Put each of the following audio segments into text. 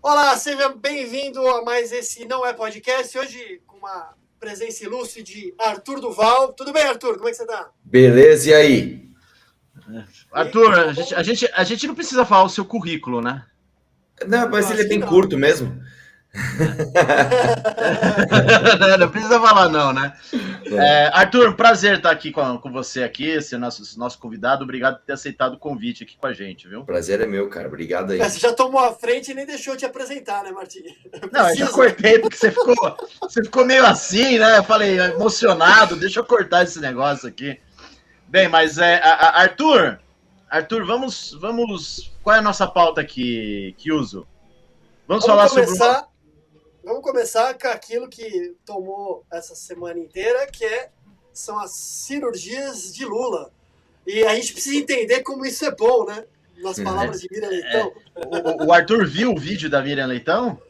Olá, seja bem-vindo a mais esse Não É Podcast. Hoje com uma presença ilustre de Arthur Duval. Tudo bem, Arthur? Como é que você tá? Beleza, e aí? E Arthur, a gente não precisa falar o seu currículo, né? Não, eu mas ele é acho que bem não. curto mesmo. Não precisa falar, não, né? Arthur, prazer estar aqui com você aqui, ser nosso convidado. Obrigado por ter aceitado o convite aqui com a gente, viu? Prazer é meu, cara. Obrigado aí. Você já tomou a frente e nem deixou te apresentar, né, Martim? Não, eu já cortei, porque você ficou meio assim, né? Eu falei, emocionado, deixa eu cortar esse negócio aqui. Bem, mas Arthur, vamos. Qual é a nossa pauta aqui, Kiuso? Vamos falar sobre Vamos começar com aquilo que tomou essa semana inteira, são as cirurgias de Lula. E a gente precisa entender como isso é bom, né? Nas palavras de Miriam Leitão. O Arthur viu o vídeo da Miriam Leitão?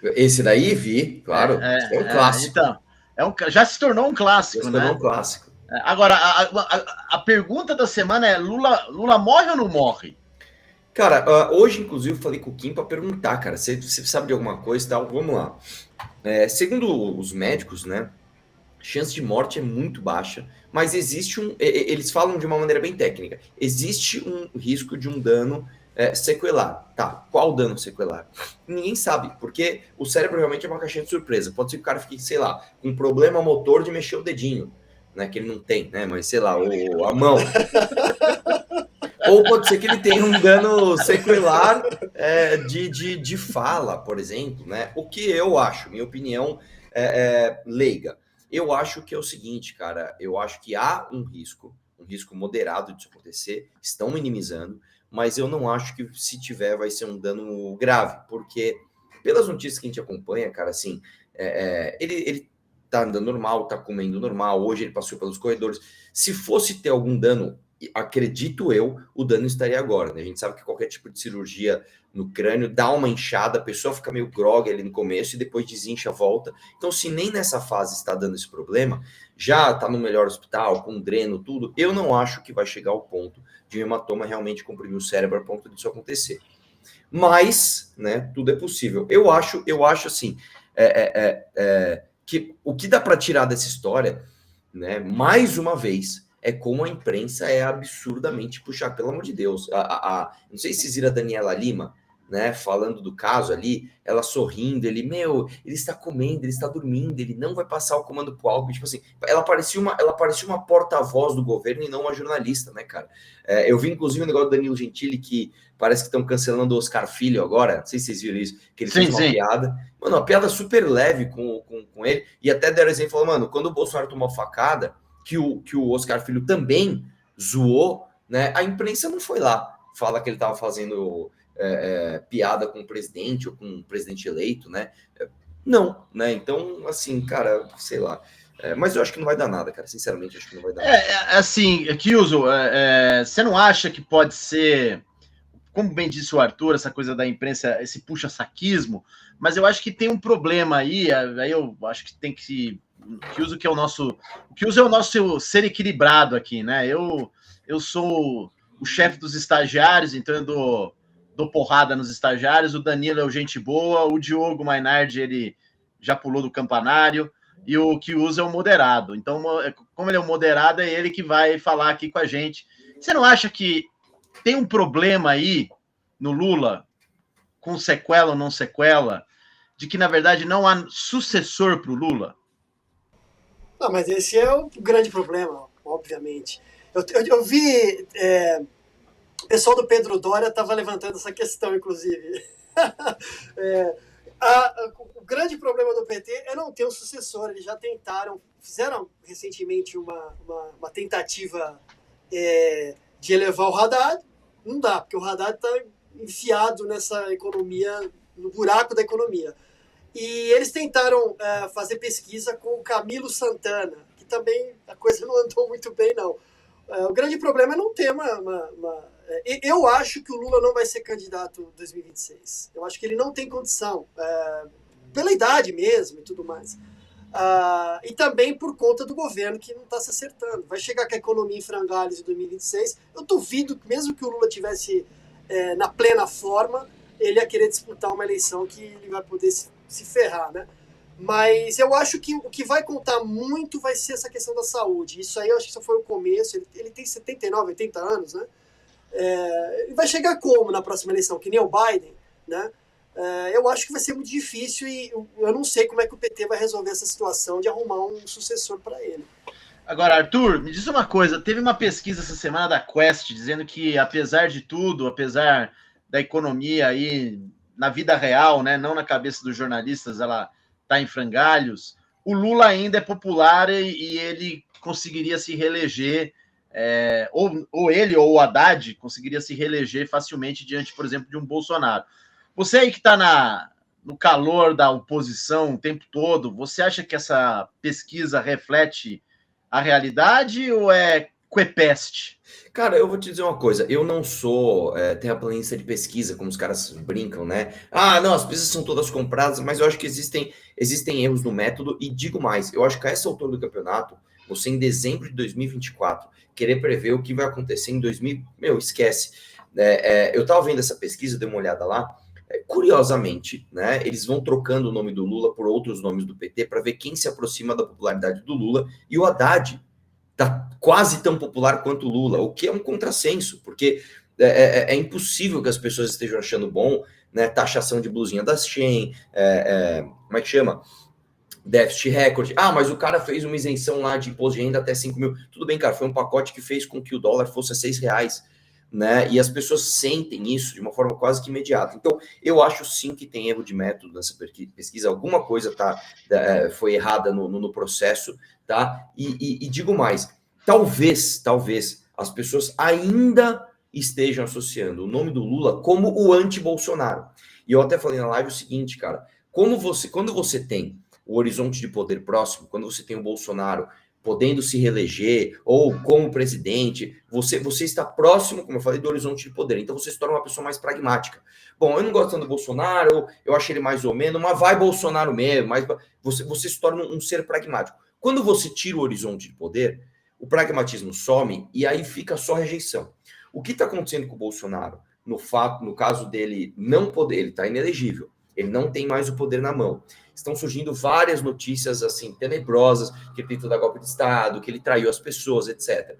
Esse daí vi, claro. É um clássico. Então, já se tornou um clássico, Já se né? tornou um clássico. Agora, a pergunta da semana é: Lula morre ou não morre? Cara, hoje, inclusive, eu falei com o Kim para perguntar, cara, você sabe de alguma coisa e tal? Vamos lá. Segundo os médicos, né, a chance de morte é muito baixa, mas existe eles falam de uma maneira bem técnica, existe um risco de um dano sequelar. Tá, qual dano sequelar? Ninguém sabe, porque o cérebro realmente é uma caixinha de surpresa. Pode ser que o cara fique, sei lá, com um problema motor de mexer o dedinho, né, que ele não tem, né, mas sei lá, a mão. Ou pode ser que ele tenha um dano sequelar de fala, por exemplo, né? O que eu acho, minha opinião leiga. Eu acho que é o seguinte, cara, eu acho que há um risco moderado disso acontecer, estão minimizando, mas eu não acho que se tiver vai ser um dano grave, porque pelas notícias que a gente acompanha, cara, assim, ele tá andando normal, tá comendo normal, hoje ele passou pelos corredores. Se fosse ter algum dano, acredito eu, o dano estaria agora, né? A gente sabe que qualquer tipo de cirurgia no crânio dá uma inchada, a pessoa fica meio grogue ali no começo e depois desincha, volta. Então, se nem nessa fase está dando esse problema, já está no melhor hospital, com dreno, tudo, eu não acho que vai chegar ao ponto de um hematoma realmente comprimir o cérebro a ponto disso acontecer. Mas, né, tudo é possível. Eu acho assim, que o que dá para tirar dessa história, né, mais uma vez, é como a imprensa é absurdamente puxada, pelo amor de Deus. Não sei se viram a Daniela Lima, né, falando do caso ali, ela sorrindo, ele está comendo, ele está dormindo, ele não vai passar o comando pro Alckmin, tipo assim, ela parecia uma porta-voz do governo e não uma jornalista, né, cara? Eu vi, inclusive, o negócio do Danilo Gentili, que parece que estão cancelando o Oscar Filho agora, não sei se vocês viram isso, que ele fez uma piada, mano, uma piada super leve com ele, e até deram exemplo, falou, mano, quando o Bolsonaro tomou facada, que o Oscar Filho também zoou, né? A imprensa não foi lá, fala que ele estava fazendo piada com o presidente ou com o presidente eleito, né? Não, né? Então, assim, cara, sei lá. Mas eu acho que não vai dar nada, cara. Sinceramente, acho que não vai dar nada. Assim, Kiuso, você não acha que pode ser, como bem disse o Arthur, essa coisa da imprensa, esse puxa-saquismo, mas eu acho que tem um problema aí eu acho que tem que Kiuso que é o nosso ser equilibrado aqui, né? Eu sou o chefe dos estagiários, então eu dou porrada nos estagiários, o Danilo é o gente boa, o Diogo Mainardi, ele já pulou do campanário, e o Kiuso é o moderado. Então, como ele é o moderado, é ele que vai falar aqui com a gente. Você não acha que tem um problema aí no Lula, com sequela ou não sequela, de que, na verdade, não há sucessor para o Lula? Não, mas esse é o grande problema, obviamente. Eu vi... o pessoal do Pedro Doria estava levantando essa questão, inclusive. O grande problema do PT é não ter um sucessor. Eles já fizeram recentemente uma tentativa de elevar o Haddad. Não dá, porque o Haddad está enfiado nessa economia, no buraco da economia. E eles tentaram fazer pesquisa com o Camilo Santana, que também a coisa não andou muito bem, não. O grande problema é não ter eu acho que o Lula não vai ser candidato em 2026. Eu acho que ele não tem condição, pela idade mesmo e tudo mais. E também por conta do governo que não está se acertando. Vai chegar com a economia em frangalhos em 2026. Eu duvido que mesmo que o Lula tivesse na plena forma, ele ia querer disputar uma eleição que ele vai poder se ferrar, né? Mas eu acho que o que vai contar muito vai ser essa questão da saúde. Isso aí eu acho que só foi o começo. Ele tem 79, 80 anos, né? Ele vai chegar como na próxima eleição? Que nem o Biden, né? Eu acho que vai ser muito difícil e eu não sei como é que o PT vai resolver essa situação de arrumar um sucessor para ele. Agora, Arthur, me diz uma coisa. Teve uma pesquisa essa semana da Quest dizendo que, apesar de tudo, apesar da economia aí na vida real, né, não na cabeça dos jornalistas, ela está em frangalhos, o Lula ainda é popular e ele conseguiria se reeleger, ou ele ou o Haddad conseguiria se reeleger facilmente diante, por exemplo, de um Bolsonaro. Você aí que está no calor da oposição o tempo todo, você acha que essa pesquisa reflete a realidade ou é quepeste? Cara, eu vou te dizer uma coisa, eu não sou terraplanista de pesquisa, como os caras brincam, né? Ah, não, as pesquisas são todas compradas, mas eu acho que existem erros no método, e digo mais, eu acho que a essa altura do campeonato, você em dezembro de 2024, querer prever o que vai acontecer em 2000, meu, esquece. Eu tava vendo essa pesquisa, dei uma olhada lá, curiosamente, né, eles vão trocando o nome do Lula por outros nomes do PT para ver quem se aproxima da popularidade do Lula, e o Haddad tá quase tão popular quanto o Lula, o que é um contrassenso, porque é impossível que as pessoas estejam achando bom, né, taxação de blusinha da Shein, como é que chama? Déficit recorde. Ah, mas o cara fez uma isenção lá de imposto de renda até 5 mil. Tudo bem, cara, foi um pacote que fez com que o dólar fosse a R$6, né? E as pessoas sentem isso de uma forma quase que imediata. Então, eu acho sim que tem erro de método nessa pesquisa. Alguma coisa foi errada no processo, tá? E digo mais, talvez as pessoas ainda estejam associando o nome do Lula como o anti-Bolsonaro. E eu até falei na live o seguinte, cara, quando você tem o horizonte de poder próximo, quando você tem o Bolsonaro podendo se reeleger, ou como presidente, você está próximo, como eu falei, do horizonte de poder. Então você se torna uma pessoa mais pragmática. Bom, eu não gosto tanto do Bolsonaro, eu acho ele mais ou menos, mas vai Bolsonaro mesmo. Mas você se torna um ser pragmático. Quando você tira o horizonte de poder, o pragmatismo some e aí fica só rejeição. O que está acontecendo com o Bolsonaro? No caso dele não poder, ele está inelegível, ele não tem mais o poder na mão. Estão surgindo várias notícias assim tenebrosas, que ele tentou dar golpe de Estado, que ele traiu as pessoas, etc.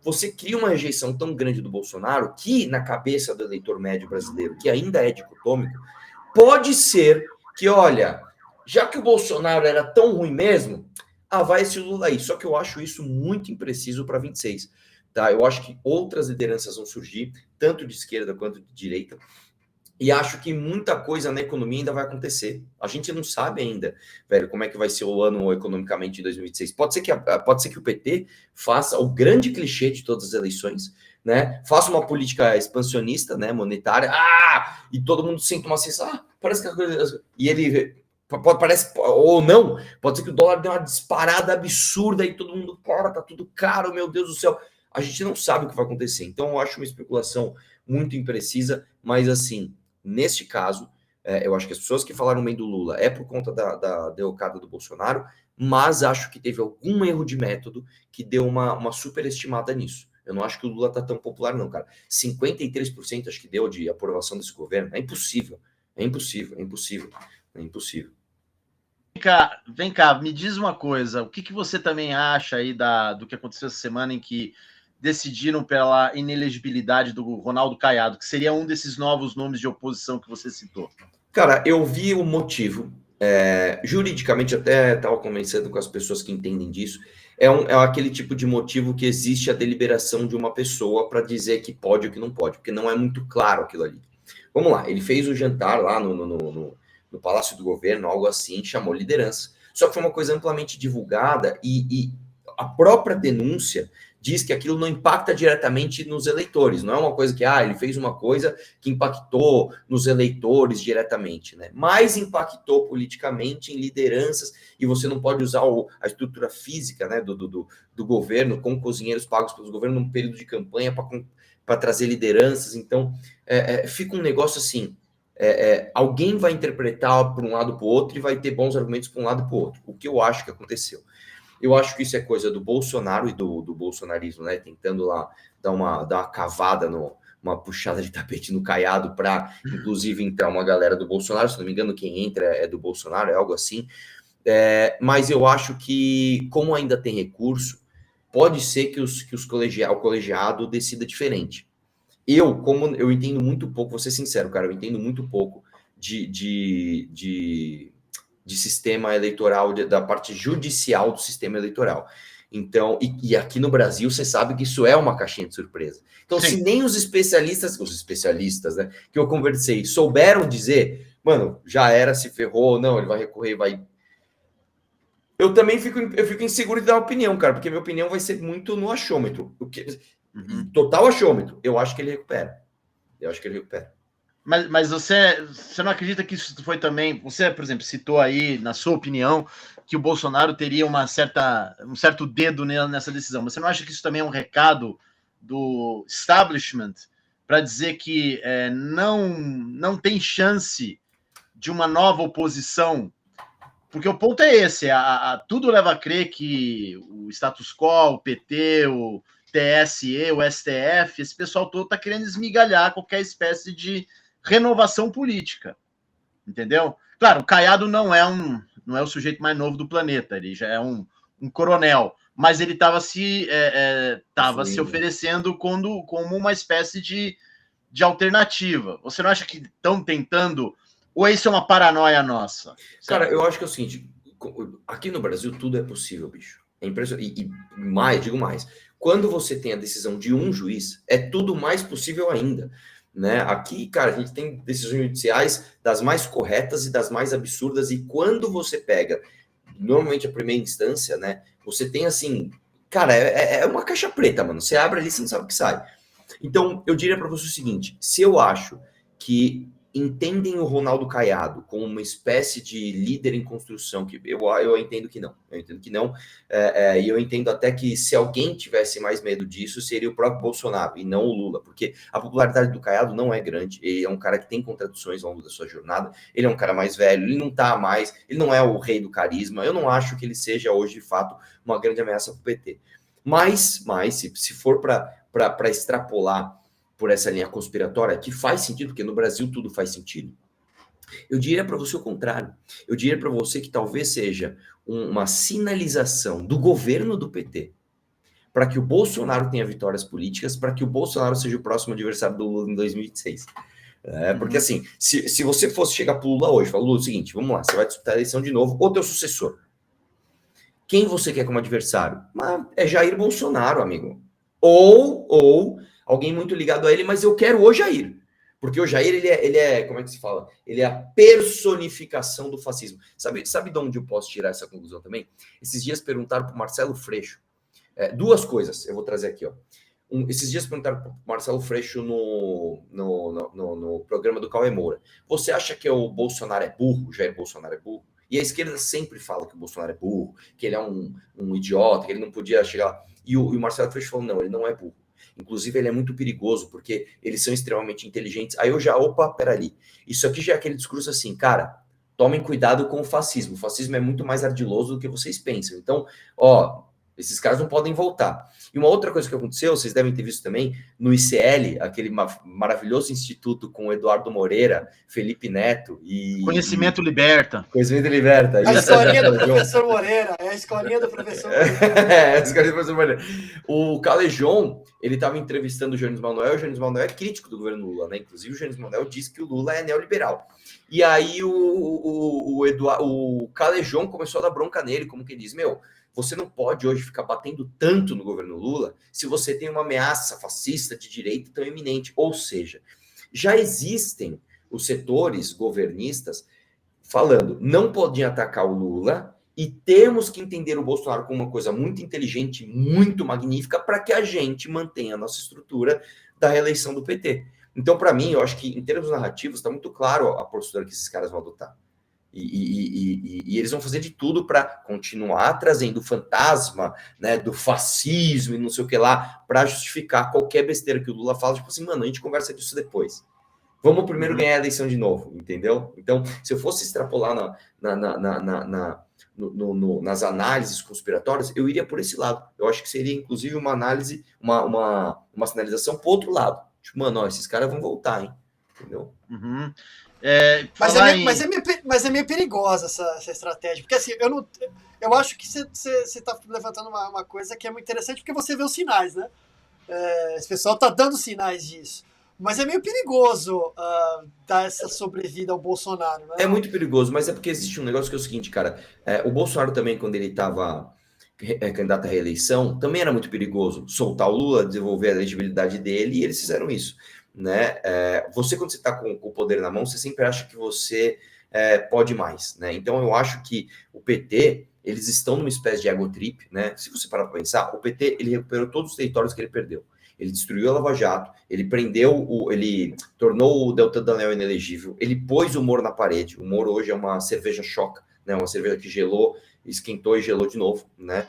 Você cria uma rejeição tão grande do Bolsonaro que, na cabeça do eleitor médio brasileiro, que ainda é dicotômico, pode ser que, olha, já que o Bolsonaro era tão ruim mesmo, vai esse Lula aí. Só que eu acho isso muito impreciso para 26. Tá? Eu acho que outras lideranças vão surgir, tanto de esquerda quanto de direita, e acho que muita coisa na economia ainda vai acontecer. A gente não sabe ainda, velho, como é que vai ser o ano economicamente em 2026. Pode ser que o PT faça o grande clichê de todas as eleições, né? Faça uma política expansionista, né, monetária, e todo mundo sente uma sensação, parece que a coisa... E ele parece, ou não, pode ser que o dólar dê uma disparada absurda e todo mundo, cara, tá tudo caro, meu Deus do céu. A gente não sabe o que vai acontecer. Então eu acho uma especulação muito imprecisa, mas assim, neste caso, eu acho que as pessoas que falaram bem do Lula é por conta da derrocada do Bolsonaro, mas acho que teve algum erro de método que deu uma superestimada nisso. Eu não acho que o Lula tá tão popular não, cara. 53% acho que deu de aprovação desse governo. É impossível. Vem cá, me diz uma coisa. O que você também acha aí do que aconteceu essa semana em que decidiram pela inelegibilidade do Ronaldo Caiado, que seria um desses novos nomes de oposição que você citou? Cara, eu vi o motivo. Juridicamente, até estava conversando com as pessoas que entendem disso. É aquele tipo de motivo que existe a deliberação de uma pessoa para dizer que pode ou que não pode, porque não é muito claro aquilo ali. Vamos lá, ele fez o jantar lá no Palácio do Governo, algo assim, chamou liderança. Só que foi uma coisa amplamente divulgada e a própria denúncia diz que aquilo não impacta diretamente nos eleitores, não é uma coisa que, ele fez uma coisa que impactou nos eleitores diretamente, né? Mas impactou politicamente em lideranças, e você não pode usar a estrutura física, né, do governo, com cozinheiros pagos pelos governos num período de campanha para trazer lideranças. Então, fica um negócio assim, alguém vai interpretar para um lado para o outro e vai ter bons argumentos para um lado e para o outro, o que eu acho que aconteceu. Eu acho que isso é coisa do Bolsonaro e do bolsonarismo, né? Tentando lá dar uma cavada no uma puxada de tapete no Caiado para, inclusive, entrar uma galera do Bolsonaro. Se não me engano, quem entra é do Bolsonaro, é algo assim. Mas eu acho que, como ainda tem recurso, pode ser que o colegiado decida diferente. Como eu entendo muito pouco, vou ser sincero, cara, eu entendo muito pouco de sistema eleitoral, da parte judicial do sistema eleitoral. Então, e aqui no Brasil, você sabe que isso é uma caixinha de surpresa. Então, Sim. Se nem os especialistas, né, que eu conversei, souberam dizer, mano, já era, se ferrou, não, ele vai recorrer, vai... Eu também fico inseguro de dar opinião, cara, porque minha opinião vai ser muito no achômetro. Total achômetro. Eu acho que ele recupera. Mas você não acredita que isso foi também... Você, por exemplo, citou aí, na sua opinião, que o Bolsonaro teria um certo dedo nessa decisão. Você não acha que isso também é um recado do establishment para dizer que não tem chance de uma nova oposição? Porque o ponto é esse, tudo leva a crer que o status quo, o PT, o TSE, o STF, esse pessoal todo está querendo esmigalhar qualquer espécie de renovação política, entendeu? Claro, o Caiado não é o sujeito mais novo do planeta, ele já é um coronel, mas ele estava se oferecendo como uma espécie de alternativa. Você não acha que estão tentando... Ou isso é uma paranoia nossa? Cara, eu acho que é o seguinte, aqui no Brasil tudo é possível, bicho. É impressionante. Digo mais, quando você tem a decisão de um juiz, é tudo mais possível ainda. Né? Aqui, cara, a gente tem decisões judiciais das mais corretas e das mais absurdas, e quando você pega, normalmente a primeira instância, né, você tem assim, cara, é uma caixa preta, mano, você abre ali, você não sabe o que sai. Então, eu diria para você o seguinte, se eu acho que entendem o Ronaldo Caiado como uma espécie de líder em construção, que eu entendo que não. E eu entendo até que se alguém tivesse mais medo disso, seria o próprio Bolsonaro, e não o Lula, porque a popularidade do Caiado não é grande, ele é um cara que tem contradições ao longo da sua jornada, ele é um cara mais velho, ele não é o rei do carisma, eu não acho que ele seja hoje, de fato, uma grande ameaça para o PT. Mas se for para extrapolar por essa linha conspiratória, que faz sentido, porque no Brasil tudo faz sentido. Eu diria para você o contrário. Eu diria para você que talvez seja uma sinalização do governo do PT para que o Bolsonaro tenha vitórias políticas, para que o Bolsonaro seja o próximo adversário do Lula em 2026. Porque assim, se você fosse chegar para o Lula hoje, falar, Lula, é o seguinte, vamos lá, você vai disputar a eleição de novo, ou teu sucessor. Quem você quer como adversário? É Jair Bolsonaro, amigo. Ou alguém muito ligado a ele, mas eu quero o Jair. Porque o Jair, ele é como é que se fala? Ele é a personificação do fascismo. Sabe de onde eu posso tirar essa conclusão também? Esses dias perguntaram para o Marcelo Freixo. Duas coisas, eu vou trazer aqui, ó. Esses dias perguntaram para o Marcelo Freixo no programa do Cauê Moura. Você acha que o Bolsonaro é burro? O Jair Bolsonaro é burro? E a esquerda sempre fala que o Bolsonaro é burro, que ele é um idiota, que ele não podia chegar lá. E o Marcelo Freixo falou, não, ele não é burro. Inclusive, ele é muito perigoso, porque eles são extremamente inteligentes. Aí eu peraí. Isso aqui já é aquele discurso assim, cara, tomem cuidado com o fascismo. O fascismo é muito mais ardiloso do que vocês pensam. Então, esses caras não podem voltar. E uma outra coisa que aconteceu, vocês devem ter visto também, no ICL, aquele maravilhoso instituto com Eduardo Moreira, Felipe Neto e... Conhecimento Liberta. Conhecimento Liberta. A escolinha do professor Moreira. É a escolinha do professor Moreira. A escolinha do professor Moreira. O Calejon, ele estava entrevistando o Jones Manuel, e o Jones Manuel é crítico do governo Lula, né? Inclusive, o Jones Manuel disse que o Lula é neoliberal. E aí o Calejon começou a dar bronca nele, como que ele diz, você não pode hoje ficar batendo tanto no governo Lula se você tem uma ameaça fascista de direita tão eminente. Ou seja, já existem os setores governistas falando, não podem atacar o Lula e temos que entender o Bolsonaro como uma coisa muito inteligente, muito magnífica, para que a gente mantenha a nossa estrutura da reeleição do PT. Então, para mim, eu acho que em termos narrativos está muito claro a postura que esses caras vão adotar. E eles vão fazer de tudo para continuar trazendo o fantasma, né, do fascismo e não sei o que lá, para justificar qualquer besteira que o Lula fala, tipo assim, mano, a gente conversa disso depois. Vamos primeiro ganhar a eleição de novo, entendeu? Então, se eu fosse extrapolar nas análises conspiratórias, eu iria por esse lado. Eu acho que seria, inclusive, uma análise, uma sinalização para o outro lado. Tipo, mano, ó, esses caras vão voltar, hein? Entendeu? Uhum. Mas é meio perigosa essa estratégia, porque assim, eu acho que você está levantando uma coisa que é muito interessante, porque você vê os sinais, né? Esse pessoal está dando sinais disso. Mas é meio perigoso dar essa sobrevida ao Bolsonaro, né? É muito perigoso, mas é porque existe um negócio que é o seguinte, cara. O Bolsonaro também, quando ele estava candidato à reeleição, também era muito perigoso soltar o Lula, desenvolver a elegibilidade dele, e eles fizeram isso, né? Você, quando você está com o poder na mão, você sempre acha que você pode mais, né? Então, eu acho que o PT, eles estão numa espécie de ego trip, né? Se você parar para pensar, o PT, ele recuperou todos os territórios que ele perdeu. Ele destruiu a Lava Jato, ele ele tornou o Deltan Dallagnol inelegível, ele pôs o Moro na parede. O Moro hoje é uma cerveja choca, né? Uma cerveja que gelou, esquentou e gelou de novo, né?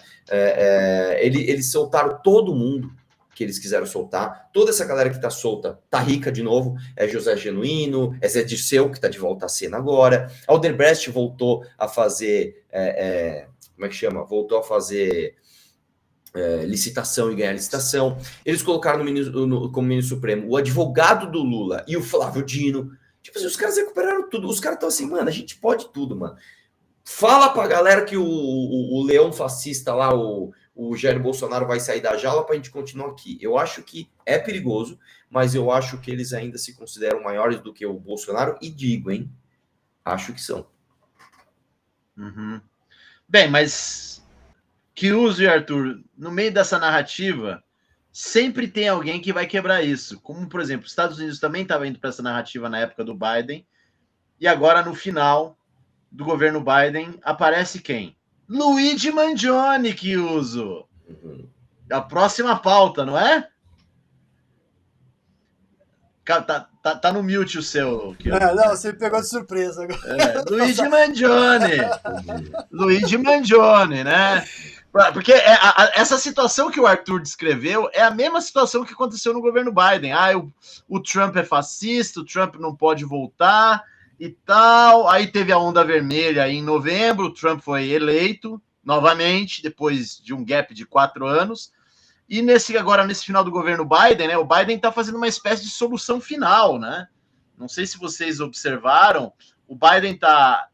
Eles soltaram todo mundo que eles quiseram soltar. Toda essa galera que tá solta tá rica de novo. É José Genuíno, é Zé Dirceu, que tá de volta à cena agora. Aldebrecht voltou a fazer... como é que chama? Voltou a fazer... licitação e ganhar licitação. Eles colocaram como ministro supremo o advogado do Lula e o Flávio Dino. Tipo assim, os caras recuperaram tudo. Os caras estão assim, mano, a gente pode tudo, mano. Fala pra galera que o leão fascista lá, o Jair Bolsonaro vai sair da jaula pra gente continuar aqui. Eu acho que é perigoso, mas eu acho que eles ainda se consideram maiores do que o Bolsonaro e digo, hein? Acho que são. Uhum. Bem, mas Kiuso e Arthur, no meio dessa narrativa, sempre tem alguém que vai quebrar isso. Como, por exemplo, os Estados Unidos também estava indo para essa narrativa na época do Biden, e agora, no final do governo Biden, aparece quem? Luigi Mangione, Kiuso. Uhum. A próxima pauta, não é? Tá no mute o seu. Não, você me pegou de surpresa agora. Luigi Mangione. Luigi Mangione, né? Porque essa situação que o Arthur descreveu é a mesma situação que aconteceu no governo Biden. O Trump é fascista, o Trump não pode voltar e tal. Aí teve a onda vermelha em novembro, o Trump foi eleito novamente, depois de um gap de 4 anos. E nesse final do governo Biden, né? O Biden está fazendo uma espécie de solução final, né? Não sei se vocês observaram, o Biden está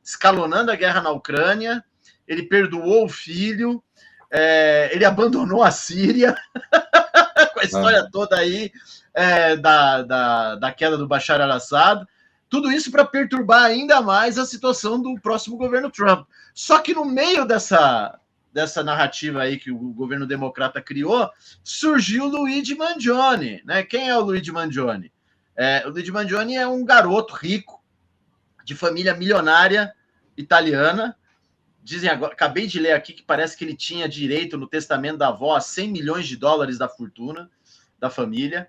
escalonando a guerra na Ucrânia, ele perdoou o filho, ele abandonou a Síria, com a história toda aí da queda do Bashar al-Assad. Tudo isso para perturbar ainda mais a situação do próximo governo Trump. Só que no meio dessa narrativa aí que o governo democrata criou, surgiu o Luigi Mangione, né? Quem é o Luigi Mangione? O Luigi Mangione é um garoto rico, de família milionária italiana. Dizem agora, acabei de ler aqui que parece que ele tinha direito no testamento da avó a 100 milhões de dólares da fortuna da família.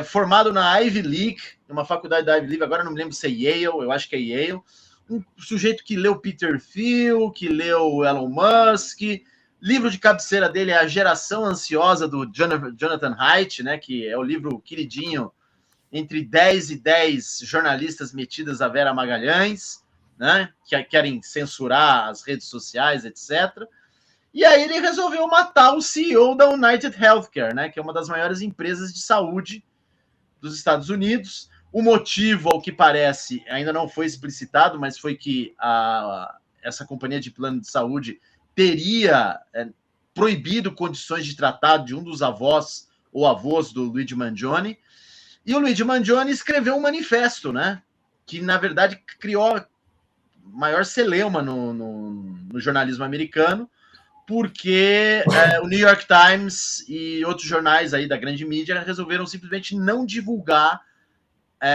Formado na Ivy League, numa faculdade da Ivy League, agora não me lembro se é Yale, eu acho que é Yale. Um sujeito que leu Peter Thiel, que leu Elon Musk. Livro de cabeceira dele é A Geração Ansiosa, do Jonathan Haidt, né, que é o livro queridinho entre 10 e 10 jornalistas metidas a Vera Magalhães, né, que querem censurar as redes sociais, etc. E aí ele resolveu matar o CEO da United Healthcare, né, que é uma das maiores empresas de saúde dos Estados Unidos. O motivo, ao que parece, ainda não foi explicitado, mas foi que essa companhia de plano de saúde teria proibido condições de tratado de um dos avós ou avós do Luigi Mangione. E o Luigi Mangione escreveu um manifesto, né? Que, na verdade, criou maior celeuma no jornalismo americano, porque o New York Times e outros jornais aí da grande mídia resolveram simplesmente não divulgar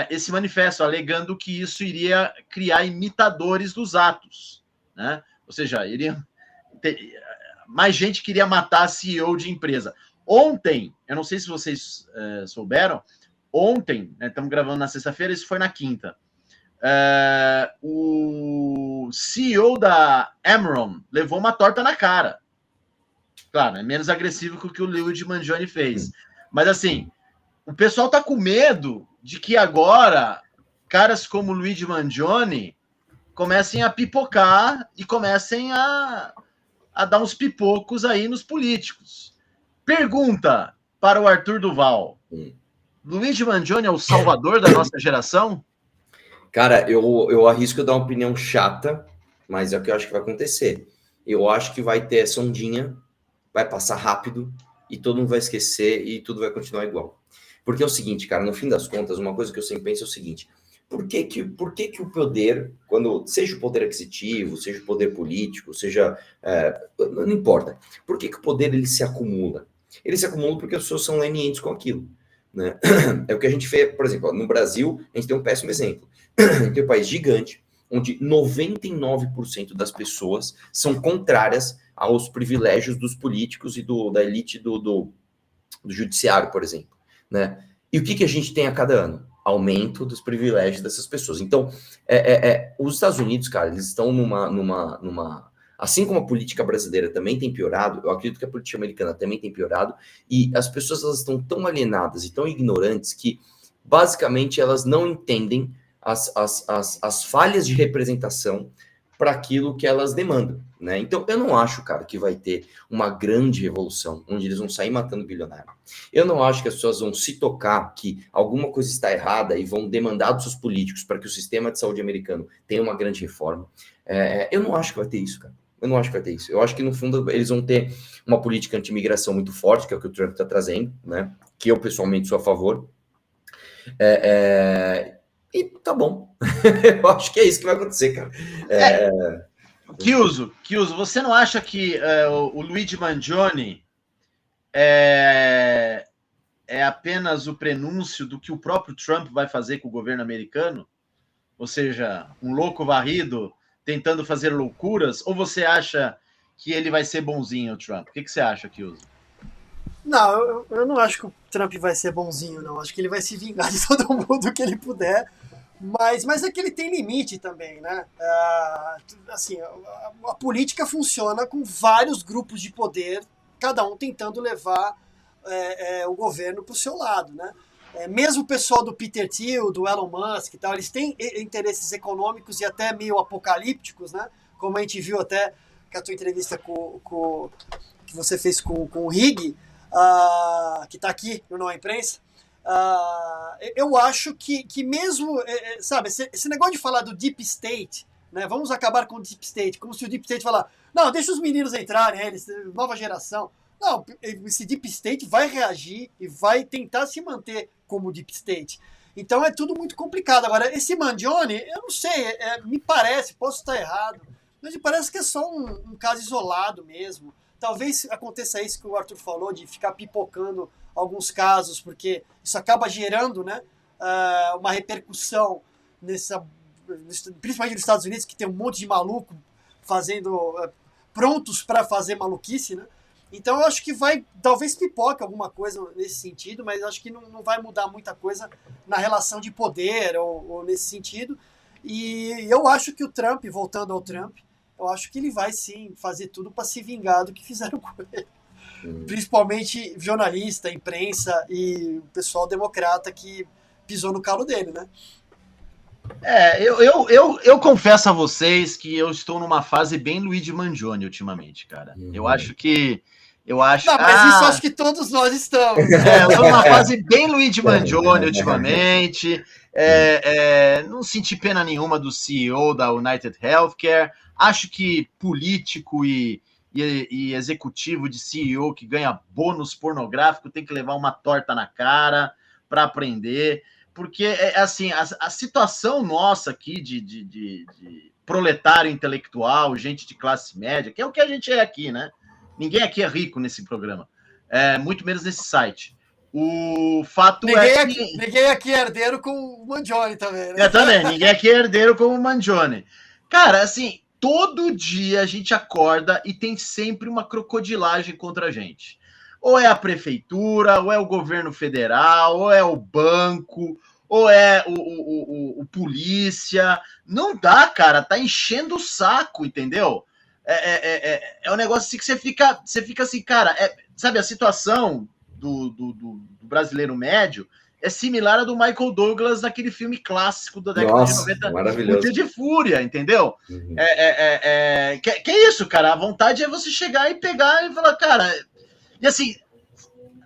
esse manifesto, alegando que isso iria criar imitadores dos atos, né? Ou seja, mais gente queria matar CEO de empresa. Ontem, eu não sei se vocês souberam, ontem, né, estamos gravando na sexta-feira, isso foi na quinta, o CEO da Amron levou uma torta na cara. Claro, é menos agressivo que o que o Luigi Mangione fez. Mas assim, o pessoal tá com medo de que agora caras como Luigi Mangione comecem a pipocar e comecem a dar uns pipocos aí nos políticos. Pergunta, para o Arthur Duval. Luigi Mangione é o salvador da nossa geração? Cara, eu arrisco dar uma opinião chata, mas é o que eu acho que vai acontecer. Eu acho que vai ter essa ondinha, vai passar rápido, e todo mundo vai esquecer, e tudo vai continuar igual. Porque é o seguinte, cara, no fim das contas, uma coisa que eu sempre penso é o seguinte: por que que o poder, seja o poder aquisitivo, seja o poder político, seja... não importa. Por que o poder ele se acumula? Ele se acumula porque as pessoas são lenientes com aquilo, né? É o que a gente vê, por exemplo, no Brasil, a gente tem um péssimo exemplo. A gente tem um país gigante, onde 99% das pessoas são contrárias aos privilégios dos políticos e da elite do judiciário, por exemplo, né? E o que a gente tem a cada ano? Aumento dos privilégios dessas pessoas. Então, os Estados Unidos, cara, eles estão numa... Assim como a política brasileira também tem piorado, eu acredito que a política americana também tem piorado, e as pessoas elas estão tão alienadas e tão ignorantes que, basicamente, elas não entendem as falhas de representação para aquilo que elas demandam, né? Então, eu não acho, cara, que vai ter uma grande revolução onde eles vão sair matando bilionário. Eu não acho que as pessoas vão se tocar que alguma coisa está errada e vão demandar dos seus políticos para que o sistema de saúde americano tenha uma grande reforma. Eu não acho que vai ter isso, cara. Eu não acho que vai ter isso. Eu acho que, no fundo, eles vão ter uma política anti-imigração muito forte, que é o que o Trump está trazendo, né? Que eu, pessoalmente, sou a favor. E tá bom. Eu acho que é isso que vai acontecer, cara. Kiuso, você não acha que o Luigi Mangione é apenas o prenúncio do que o próprio Trump vai fazer com o governo americano? Ou seja, um louco varrido tentando fazer loucuras? Ou você acha que ele vai ser bonzinho, o Trump? O que você acha, Kiuso? Não, eu não acho que o Trump vai ser bonzinho, não. Acho que ele vai se vingar de todo mundo que ele puder. Mas é que ele tem limite também, né? Assim, a política funciona com vários grupos de poder, cada um tentando levar o governo para o seu lado, né? Mesmo o pessoal do Peter Thiel, do Elon Musk e tal, eles têm interesses econômicos e até meio apocalípticos, né? Como a gente viu até com a tua entrevista que você fez com o Rig, que está aqui no Não é Imprensa. Eu acho que mesmo, sabe, esse negócio de falar do Deep State, né, vamos acabar com o Deep State, como se o Deep State falar, não, deixa os meninos entrarem, eles, nova geração. Não, esse Deep State vai reagir e vai tentar se manter como Deep State. Então é tudo muito complicado. Agora, esse Mangione, eu não sei, me parece, posso estar errado, mas me parece que é só um caso isolado mesmo. Talvez aconteça isso que o Arthur falou, de ficar pipocando alguns casos, porque isso acaba gerando, né, uma repercussão principalmente nos Estados Unidos, que tem um monte de maluco prontos para fazer maluquice, né? Então eu acho que talvez pipoque alguma coisa nesse sentido, mas acho que não vai mudar muita coisa na relação de poder ou nesse sentido. E eu acho que o Trump, voltando ao Trump, eu acho que ele vai sim fazer tudo para se vingar do que fizeram com ele. Principalmente jornalista, imprensa e o pessoal democrata que pisou no calo dele, né? Eu confesso a vocês que eu estou numa fase bem Luigi Mangione ultimamente, cara. Eu acho. Não, mas isso acho que todos nós estamos. Eu estou numa fase bem Luigi Mangione ultimamente. Não senti pena nenhuma do CEO da United Healthcare. Acho que político e executivo de CEO que ganha bônus pornográfico tem que levar uma torta na cara para aprender. Porque, assim, a situação nossa aqui de proletário intelectual, gente de classe média, que é o que a gente é aqui, né? Ninguém aqui é rico nesse programa, muito menos nesse site. O fato que... Ninguém aqui é herdeiro com o Mangione também, né? Também, ninguém aqui é herdeiro com o Mangione. Cara, assim, todo dia a gente acorda e tem sempre uma crocodilagem contra a gente. Ou é a prefeitura, ou é o governo federal, ou é o banco, ou é o polícia. Não dá, cara, tá enchendo o saco, entendeu? É um negócio assim que você fica assim, cara, sabe, a situação do brasileiro médio é similar à do Michael Douglas naquele filme clássico da década de 90, maravilhoso. O Dia de Fúria, entendeu? Uhum. Que é isso, cara, a vontade é você chegar e pegar e falar, cara, e assim,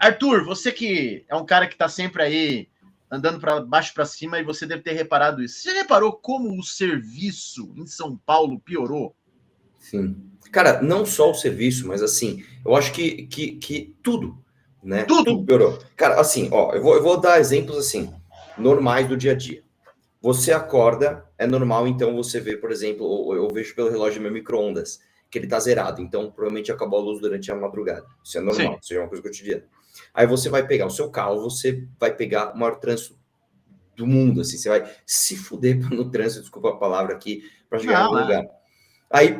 Arthur, você que é um cara que está sempre aí andando para baixo para cima e você deve ter reparado isso. Você já reparou como o serviço em São Paulo piorou? Sim. Cara, não só o serviço, mas assim, eu acho que tudo, né? Tudo piorou. Cara, assim, ó, eu vou dar exemplos assim, normais do dia a dia. Você acorda, é normal, então você vê, por exemplo, eu vejo pelo relógio do meu micro-ondas, que ele tá zerado, então provavelmente acabou a luz durante a madrugada. Isso é normal, isso é uma coisa cotidiana. Aí você vai pegar o seu carro, você vai pegar o maior trânsito do mundo, assim, você vai se fuder no trânsito, desculpa a palavra aqui, para chegar em algum lugar.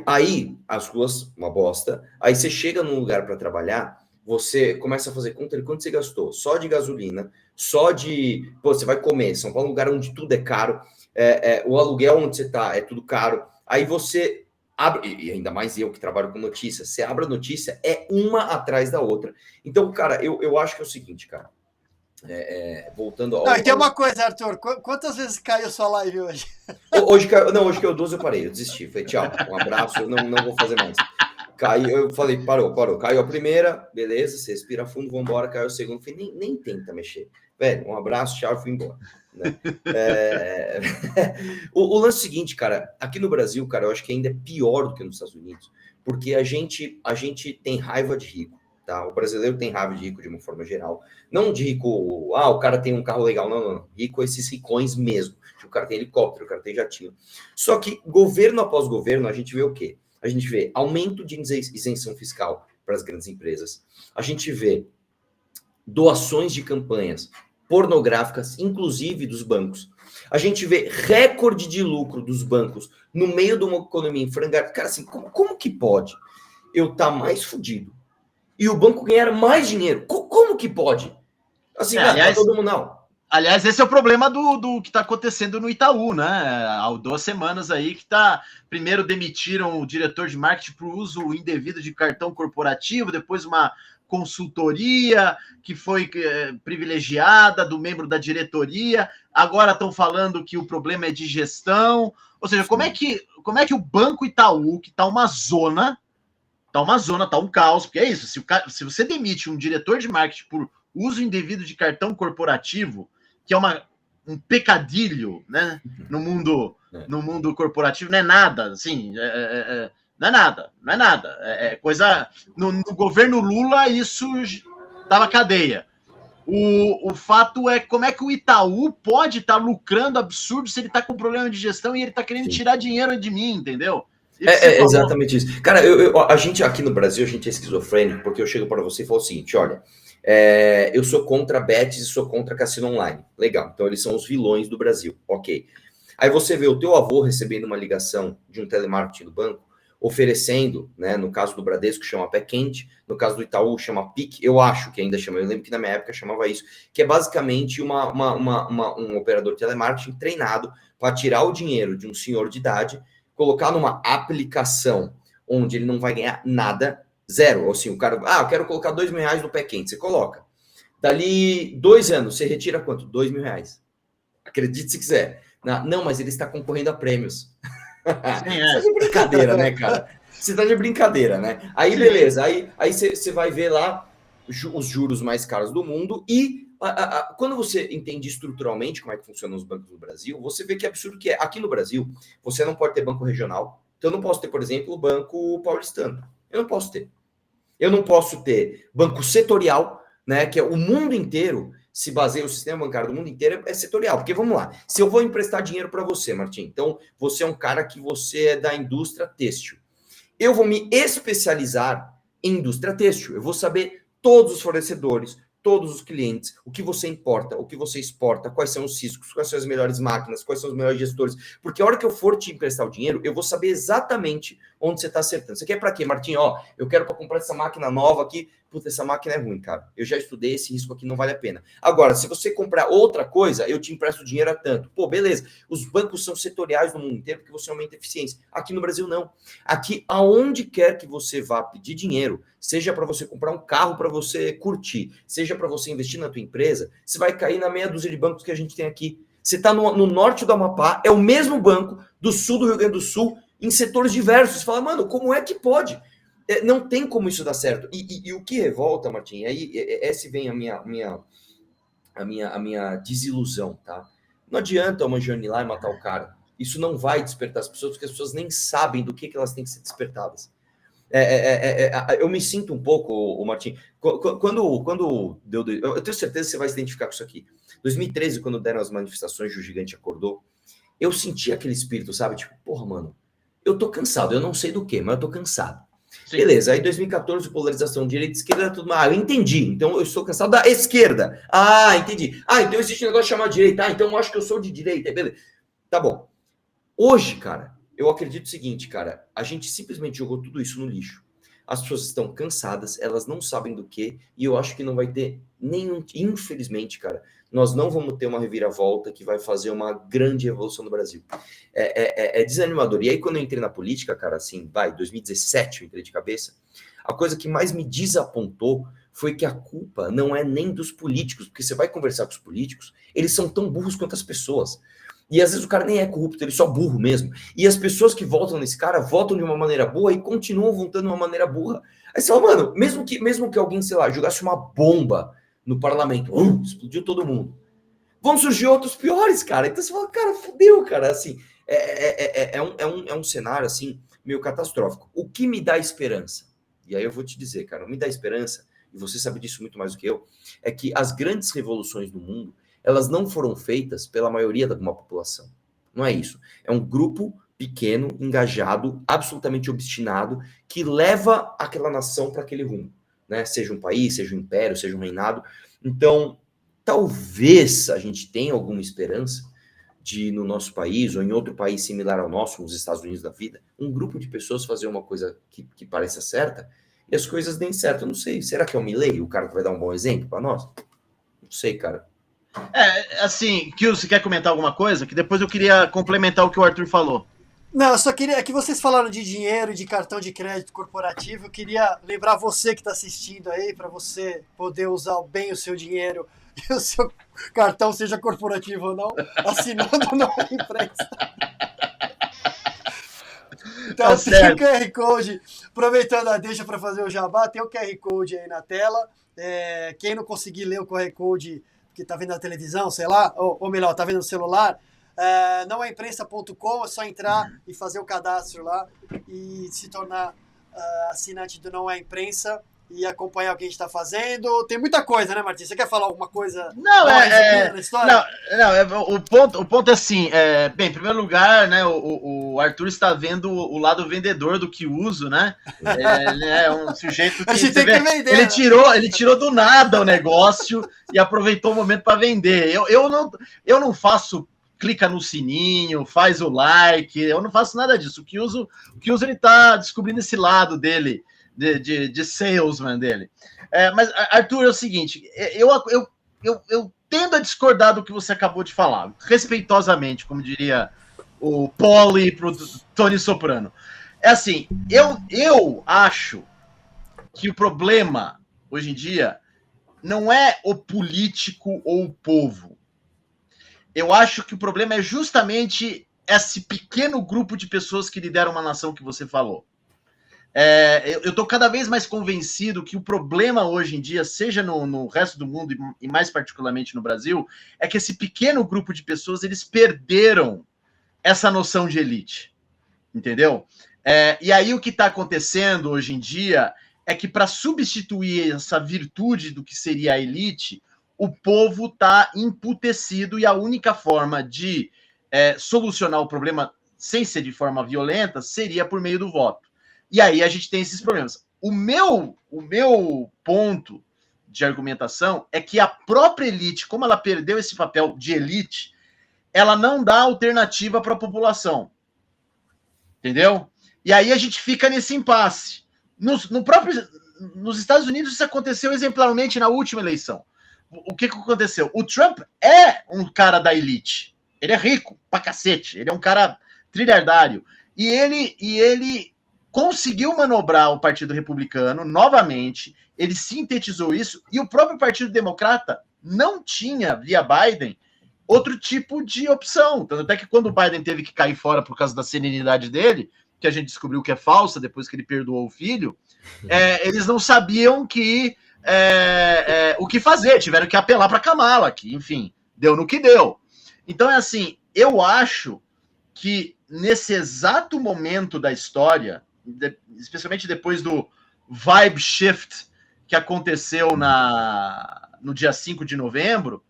Aí as ruas, uma bosta, aí você chega num lugar para trabalhar, você começa a fazer conta de quanto você gastou, só de gasolina, só de, pô, você vai comer, São Paulo é um lugar onde tudo é caro, o aluguel onde você tá é tudo caro, aí você abre, e ainda mais eu que trabalho com notícias, você abre a notícia, é uma atrás da outra. Então, cara, eu acho que é o seguinte, cara, voltando ao... Não, e tem uma coisa, Arthur, quantas vezes caiu sua live hoje? Hoje caiu 12, eu parei, eu desisti, falei tchau, um abraço, eu não vou fazer mais. Caiu, eu falei, parou, caiu a primeira, beleza, você respira fundo, vambora, caiu a segunda, falei, nem tenta mexer, velho, um abraço, tchau, fui embora. Né? O lance é o seguinte, cara, aqui no Brasil, cara, eu acho que ainda é pior do que nos Estados Unidos, porque a gente tem raiva de rico, tá? O brasileiro tem raiva de rico de uma forma geral, não de rico, o cara tem um carro legal, não, rico esses ricões mesmo, o cara tem helicóptero, o cara tem jatinho, só que governo após governo, a gente vê o quê? A gente vê aumento de isenção fiscal para as grandes empresas, a gente vê doações de campanhas pornográficas, inclusive dos bancos. A gente vê recorde de lucro dos bancos no meio de uma economia em frangalhos. Cara, assim, como que pode eu estar mais fudido e o banco ganhar mais dinheiro? Como que pode? Assim, aliás, todo mundo não. Aliás, esse é o problema do que está acontecendo no Itaú, né? Há 2 semanas aí que primeiro demitiram o diretor de marketing por uso indevido de cartão corporativo, depois uma consultoria que foi privilegiada do membro da diretoria, agora estão falando que o problema é de gestão. Ou seja, como é que o Banco Itaú, que está uma zona, tá um caos, porque é isso, se você demite um diretor de marketing por uso indevido de cartão corporativo, que é um pecadilho, né, no mundo corporativo, não é nada, assim, não é nada. É coisa... No governo Lula, isso dava cadeia. O fato é como é que o Itaú pode estar lucrando absurdo se ele está com problema de gestão e ele está querendo tirar dinheiro de mim, entendeu? Exatamente isso. Cara, a gente aqui no Brasil, a gente é esquizofrênico, porque eu chego para você e falo o seguinte, olha, eu sou contra bets e sou contra cassino online. Legal, então eles são os vilões do Brasil, ok. Aí você vê o teu avô recebendo uma ligação de um telemarketing do banco, oferecendo, né, no caso do Bradesco chama Pé Quente, no caso do Itaú chama PIC, eu acho que ainda chama, eu lembro que na minha época chamava isso, que é basicamente um operador de telemarketing treinado para tirar o dinheiro de um senhor de idade, colocar numa aplicação onde ele não vai ganhar nada, zero, ou assim, o cara, eu quero colocar R$2.000 no Pé Quente, você coloca. Dali 2 anos, você retira quanto? R$2.000. Acredite se quiser. Não, mas ele está concorrendo a prêmios. Sim, Você tá de brincadeira, né, cara? Você tá de brincadeira, né? Aí, beleza. Aí você vai ver lá os juros mais caros do mundo e quando você entende estruturalmente como é que funcionam os bancos no Brasil, você vê que absurdo que é. Aqui no Brasil, você não pode ter banco regional. Então, eu não posso ter, por exemplo, o Banco Paulistano. Eu não posso ter. Eu não posso ter banco setorial, né? Que é o mundo inteiro se baseia, o sistema bancário do mundo inteiro é setorial. Porque, vamos lá, se eu vou emprestar dinheiro para você, Martim, então você é um cara que você é da indústria têxtil. Eu vou me especializar em indústria têxtil. Eu vou saber todos os fornecedores, todos os clientes, o que você importa, o que você exporta, quais são os riscos, quais são as melhores máquinas, quais são os melhores gestores. Porque a hora que eu for te emprestar o dinheiro, eu vou saber exatamente onde você está acertando. Você quer para quê, Martim? Eu quero para comprar essa máquina nova aqui. Puta, essa máquina é ruim, cara. Eu já estudei, esse risco aqui não vale a pena. Agora, se você comprar outra coisa, eu te empresto dinheiro a tanto. Pô, beleza. Os bancos são setoriais no mundo inteiro porque você aumenta a eficiência. Aqui no Brasil, não. Aqui, aonde quer que você vá pedir dinheiro, seja para você comprar um carro para você curtir, seja para você investir na tua empresa, você vai cair na meia dúzia de bancos que a gente tem aqui. Você está no norte do Amapá, é o mesmo banco do sul do Rio Grande do Sul, em setores diversos. Você fala, mano, como é que pode? Não tem como isso dar certo. E o que revolta, Martim, aí essa vem a minha desilusão, tá? Não adianta uma Jane ir lá e matar o cara. Isso não vai despertar as pessoas, porque as pessoas nem sabem do que elas têm que ser despertadas. Eu me sinto um pouco, Martim, quando deu... Eu tenho certeza que você vai se identificar com isso aqui. 2013, quando deram as manifestações e o gigante acordou, eu senti aquele espírito, sabe? Tipo, porra, mano, eu tô cansado, eu não sei do que, mas eu tô cansado. Sim. Beleza, aí 2014, polarização direita e esquerda, tudo mais. Eu entendi, então eu estou cansado da esquerda. Ah, entendi. Ah, então existe um negócio chamado direita. Ah, então eu acho que eu sou de direita, beleza. Tá bom. Hoje, cara, eu acredito o seguinte, cara, a gente simplesmente jogou tudo isso no lixo. As pessoas estão cansadas, elas não sabem do que, e eu acho que não vai ter nenhum, infelizmente, cara, nós não vamos ter uma reviravolta que vai fazer uma grande revolução no Brasil. É desanimador. E aí, quando eu entrei na política, cara, assim, 2017 eu entrei de cabeça, a coisa que mais me desapontou foi que a culpa não é nem dos políticos, porque você vai conversar com os políticos, eles são tão burros quanto as pessoas. E às vezes o cara nem é corrupto, ele é só burro mesmo. E as pessoas que votam nesse cara votam de uma maneira boa e continuam votando de uma maneira burra. Aí você fala, mano, mesmo que alguém, sei lá, jogasse uma bomba no parlamento, explodiu todo mundo, vão surgir outros piores, cara. Então você fala, cara, fudeu, cara. Assim, é um cenário, assim, meio catastrófico. O que me dá esperança? E aí eu vou te dizer, cara, me dá esperança, e você sabe disso muito mais do que eu, é que as grandes revoluções do mundo, elas não foram feitas pela maioria da uma população. Não é isso. É um grupo pequeno, engajado, absolutamente obstinado, que leva aquela nação para aquele rumo, né? Seja um país, seja um império, seja um reinado. Então, talvez a gente tenha alguma esperança de, no nosso país, ou em outro país similar ao nosso, nos Estados Unidos da vida, um grupo de pessoas fazer uma coisa que pareça certa, e as coisas deem certo. Eu não sei. Será que é o Milei, o cara que vai dar um bom exemplo para nós? Não sei, cara. Assim, Kio, você quer comentar alguma coisa? Que depois eu queria complementar o que o Arthur falou. Não, eu só queria que vocês falaram de dinheiro, de cartão de crédito corporativo. Eu queria lembrar você que está assistindo aí, para você poder usar bem o seu dinheiro e o seu cartão, seja corporativo ou não, assinando Não é Imprensa. Então, tá tem o QR Code, aproveitando a deixa para fazer o jabá, tem o QR Code aí na tela. Quem não conseguir ler o QR Code, que está vendo na televisão, sei lá, ou melhor, está vendo no celular, nãoeimprensa.com, é só entrar e fazer o cadastro lá e se tornar assinante do Não é Imprensa e acompanhar o que a gente está fazendo. Tem muita coisa, né, Martins? Você quer falar alguma coisa? Não, na história? O ponto é assim, bem, em primeiro lugar, né, o Arthur está vendo o lado vendedor do que uso, né? Ele é um sujeito que, a gente tem que vender, ele tirou do nada o negócio e aproveitou o momento para vender. Eu não faço clica no sininho, faz o like, eu não faço nada disso. O que uso ele está descobrindo esse lado dele, de salesman dele. Mas, Arthur, é o seguinte, eu tendo a discordar do que você acabou de falar, respeitosamente, como diria o Poli pro Tony Soprano. É assim, eu acho que o problema, hoje em dia, não é o político ou o povo. Eu acho que o problema é justamente esse pequeno grupo de pessoas que lideram uma nação que você falou. Eu estou cada vez mais convencido que o problema hoje em dia, seja no resto do mundo e mais particularmente no Brasil, é que esse pequeno grupo de pessoas, eles perderam essa noção de elite, entendeu? E aí o que está acontecendo hoje em dia é que para substituir essa virtude do que seria a elite, o povo está emputecido e a única forma de solucionar o problema sem ser de forma violenta seria por meio do voto. E aí a gente tem esses problemas. O meu ponto de argumentação é que a própria elite, como ela perdeu esse papel de elite, ela não dá alternativa para a população. Entendeu? E aí a gente fica nesse impasse. Nos Estados Unidos isso aconteceu exemplarmente na última eleição. O que aconteceu? O Trump é um cara da elite. Ele é rico pra cacete. Ele é um cara trilhardário. E ele conseguiu manobrar o Partido Republicano novamente. Ele sintetizou isso. E o próprio Partido Democrata não tinha, via Biden, outro tipo de opção. Tanto até que quando o Biden teve que cair fora por causa da serenidade dele, que a gente descobriu que é falsa depois que ele perdoou o filho, eles não sabiam o que fazer, tiveram que apelar para Kamala, que, enfim, deu no que deu. Então, é assim, eu acho que nesse exato momento da história, especialmente depois do vibe shift que aconteceu no dia 5 de novembro,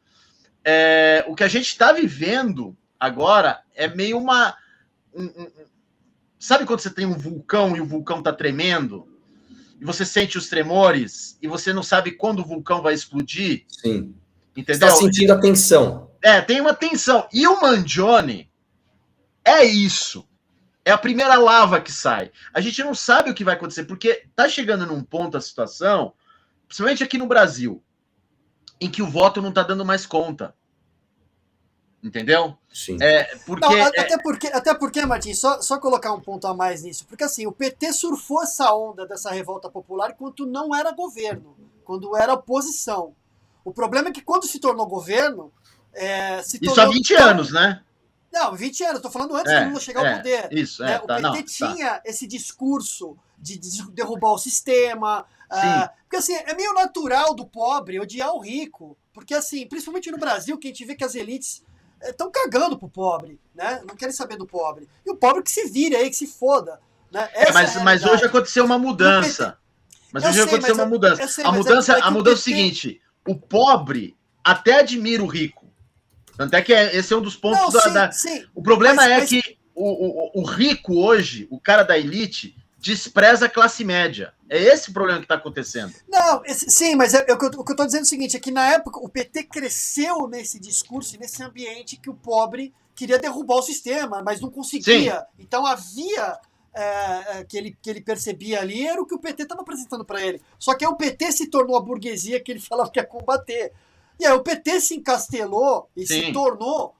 o que a gente está vivendo agora é meio sabe quando você tem um vulcão e o vulcão está tremendo? E você sente os tremores e você não sabe quando o vulcão vai explodir? Sim. Entendeu? Você está sentindo a tensão. Tem uma tensão. E o Mangione é isso. É a primeira lava que sai. A gente não sabe o que vai acontecer, porque tá chegando num ponto a situação, principalmente aqui no Brasil, em que o voto não tá dando mais conta. Entendeu? Sim. Porque, não, até porque, Martins, só colocar um ponto a mais nisso, porque assim, o PT surfou essa onda dessa revolta popular enquanto não era governo, quando era oposição. O problema é que quando se tornou governo, isso há 20 anos, né? Não, 20 anos, estou falando antes do Lula chegar ao poder. Isso, né? O PT tinha esse discurso de derrubar o sistema. Porque assim, é meio natural do pobre odiar o rico. Porque assim, principalmente no Brasil, que a gente vê que as elites estão cagando pro pobre, né? Não querem saber do pobre. E o pobre que se vire aí, que se foda. Né? Mas hoje aconteceu uma mudança. A mudança é o seguinte: o pobre até admira o rico. Tanto é que esse é um dos pontos sim. O problema que o rico hoje, o cara da elite, despreza a classe média. É esse o problema que está acontecendo. Não, sim, mas o que eu estou dizendo é o seguinte, é que na época o PT cresceu nesse discurso, nesse ambiente que o pobre queria derrubar o sistema, mas não conseguia. Sim. Então havia que ele percebia ali, era o que o PT estava apresentando para ele. Só que aí o PT se tornou a burguesia que ele falava que ia combater. E aí o PT se encastelou e se tornou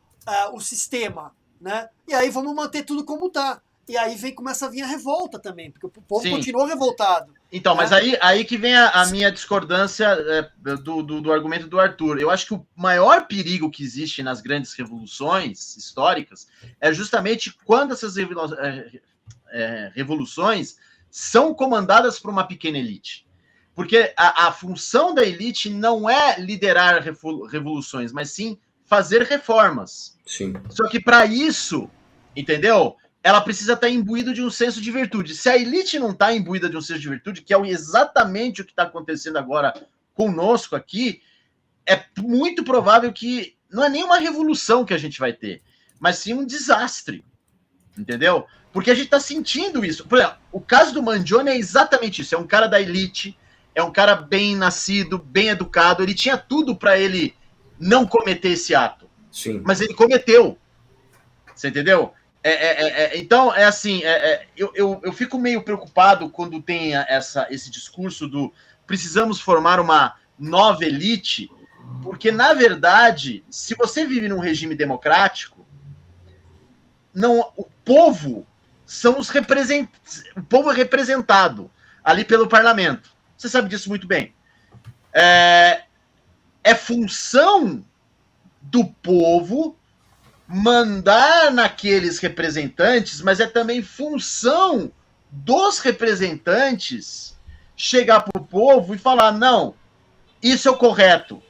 o sistema, né? E aí vamos manter tudo como está. E aí começa a vir a revolta também, porque o povo continua revoltado. Então, né? Mas aí que vem a minha discordância do argumento do Arthur. Eu acho que o maior perigo que existe nas grandes revoluções históricas é justamente quando essas revoluções são comandadas por uma pequena elite. Porque a função da elite não é liderar revoluções, mas sim fazer reformas. Sim. Só que para isso, entendeu? Ela precisa estar imbuída de um senso de virtude. Se a elite não está imbuída de um senso de virtude, que é exatamente o que está acontecendo agora conosco aqui, é muito provável que não é nenhuma revolução que a gente vai ter, mas sim um desastre. Entendeu? Porque a gente está sentindo isso. Por exemplo, o caso do Mangione é exatamente isso. É um cara da elite, é um cara bem nascido, bem educado. Ele tinha tudo para ele não cometer esse ato. Sim. Mas ele cometeu. Você entendeu? Então, é assim, eu fico meio preocupado quando tem esse discurso do precisamos formar uma nova elite, porque, na verdade, se você vive num regime democrático, o povo são os representantes, o povo é representado ali pelo parlamento. Você sabe disso muito bem. É função do povo mandar naqueles representantes, mas é também função dos representantes chegar para o povo e falar, não, isso é o correto.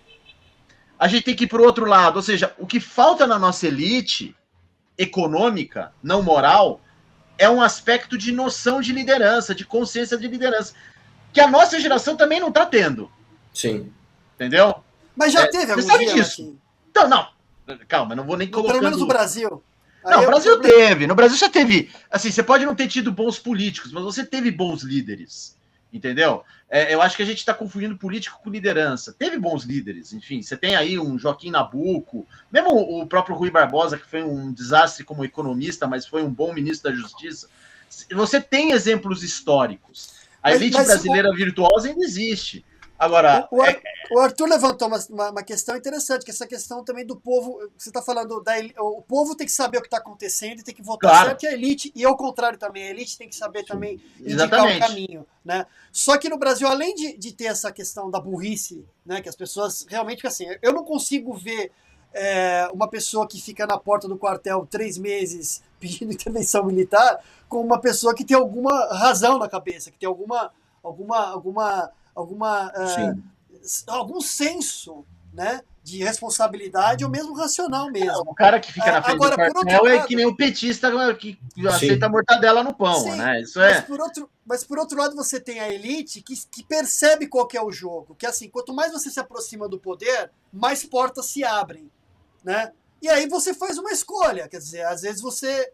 A gente tem que ir para o outro lado. Ou seja, o que falta na nossa elite econômica, não moral, é um aspecto de noção de liderança, de consciência de liderança, que a nossa geração também não está tendo. Sim. Entendeu? Mas já teve algum dia disso. Aqui. Então, não. Calma, não vou nem colocar. Pelo menos no Brasil. Não, o Brasil teve. No Brasil você teve. Assim, você pode não ter tido bons políticos, mas você teve bons líderes. Entendeu? Eu acho que a gente está confundindo político com liderança. Teve bons líderes, enfim. Você tem aí um Joaquim Nabuco, mesmo o próprio Rui Barbosa, que foi um desastre como economista, mas foi um bom ministro da Justiça. Você tem exemplos históricos. A elite brasileira virtuosa ainda existe. Agora, o Arthur levantou uma questão interessante, que é essa questão também do povo. Você está falando, o povo tem que saber o que está acontecendo e tem que votar certo, e a elite, e ao contrário também, a elite tem que saber também indicar o caminho. Né? Só que no Brasil, além de ter essa questão da burrice, né, que as pessoas realmente, assim, eu não consigo ver uma pessoa que fica na porta do quartel 3 meses pedindo intervenção militar como uma pessoa que tem alguma razão na cabeça, que tem algum senso, né, de responsabilidade ou mesmo racional mesmo. O cara que fica na frente Agora, do quartel é que nem o petista que aceita mortadela no pão, sim, né? Isso mas por outro lado você tem a elite que percebe qual que é o jogo, que assim, quanto mais você se aproxima do poder, mais portas se abrem, né? E aí você faz uma escolha, quer dizer, às vezes você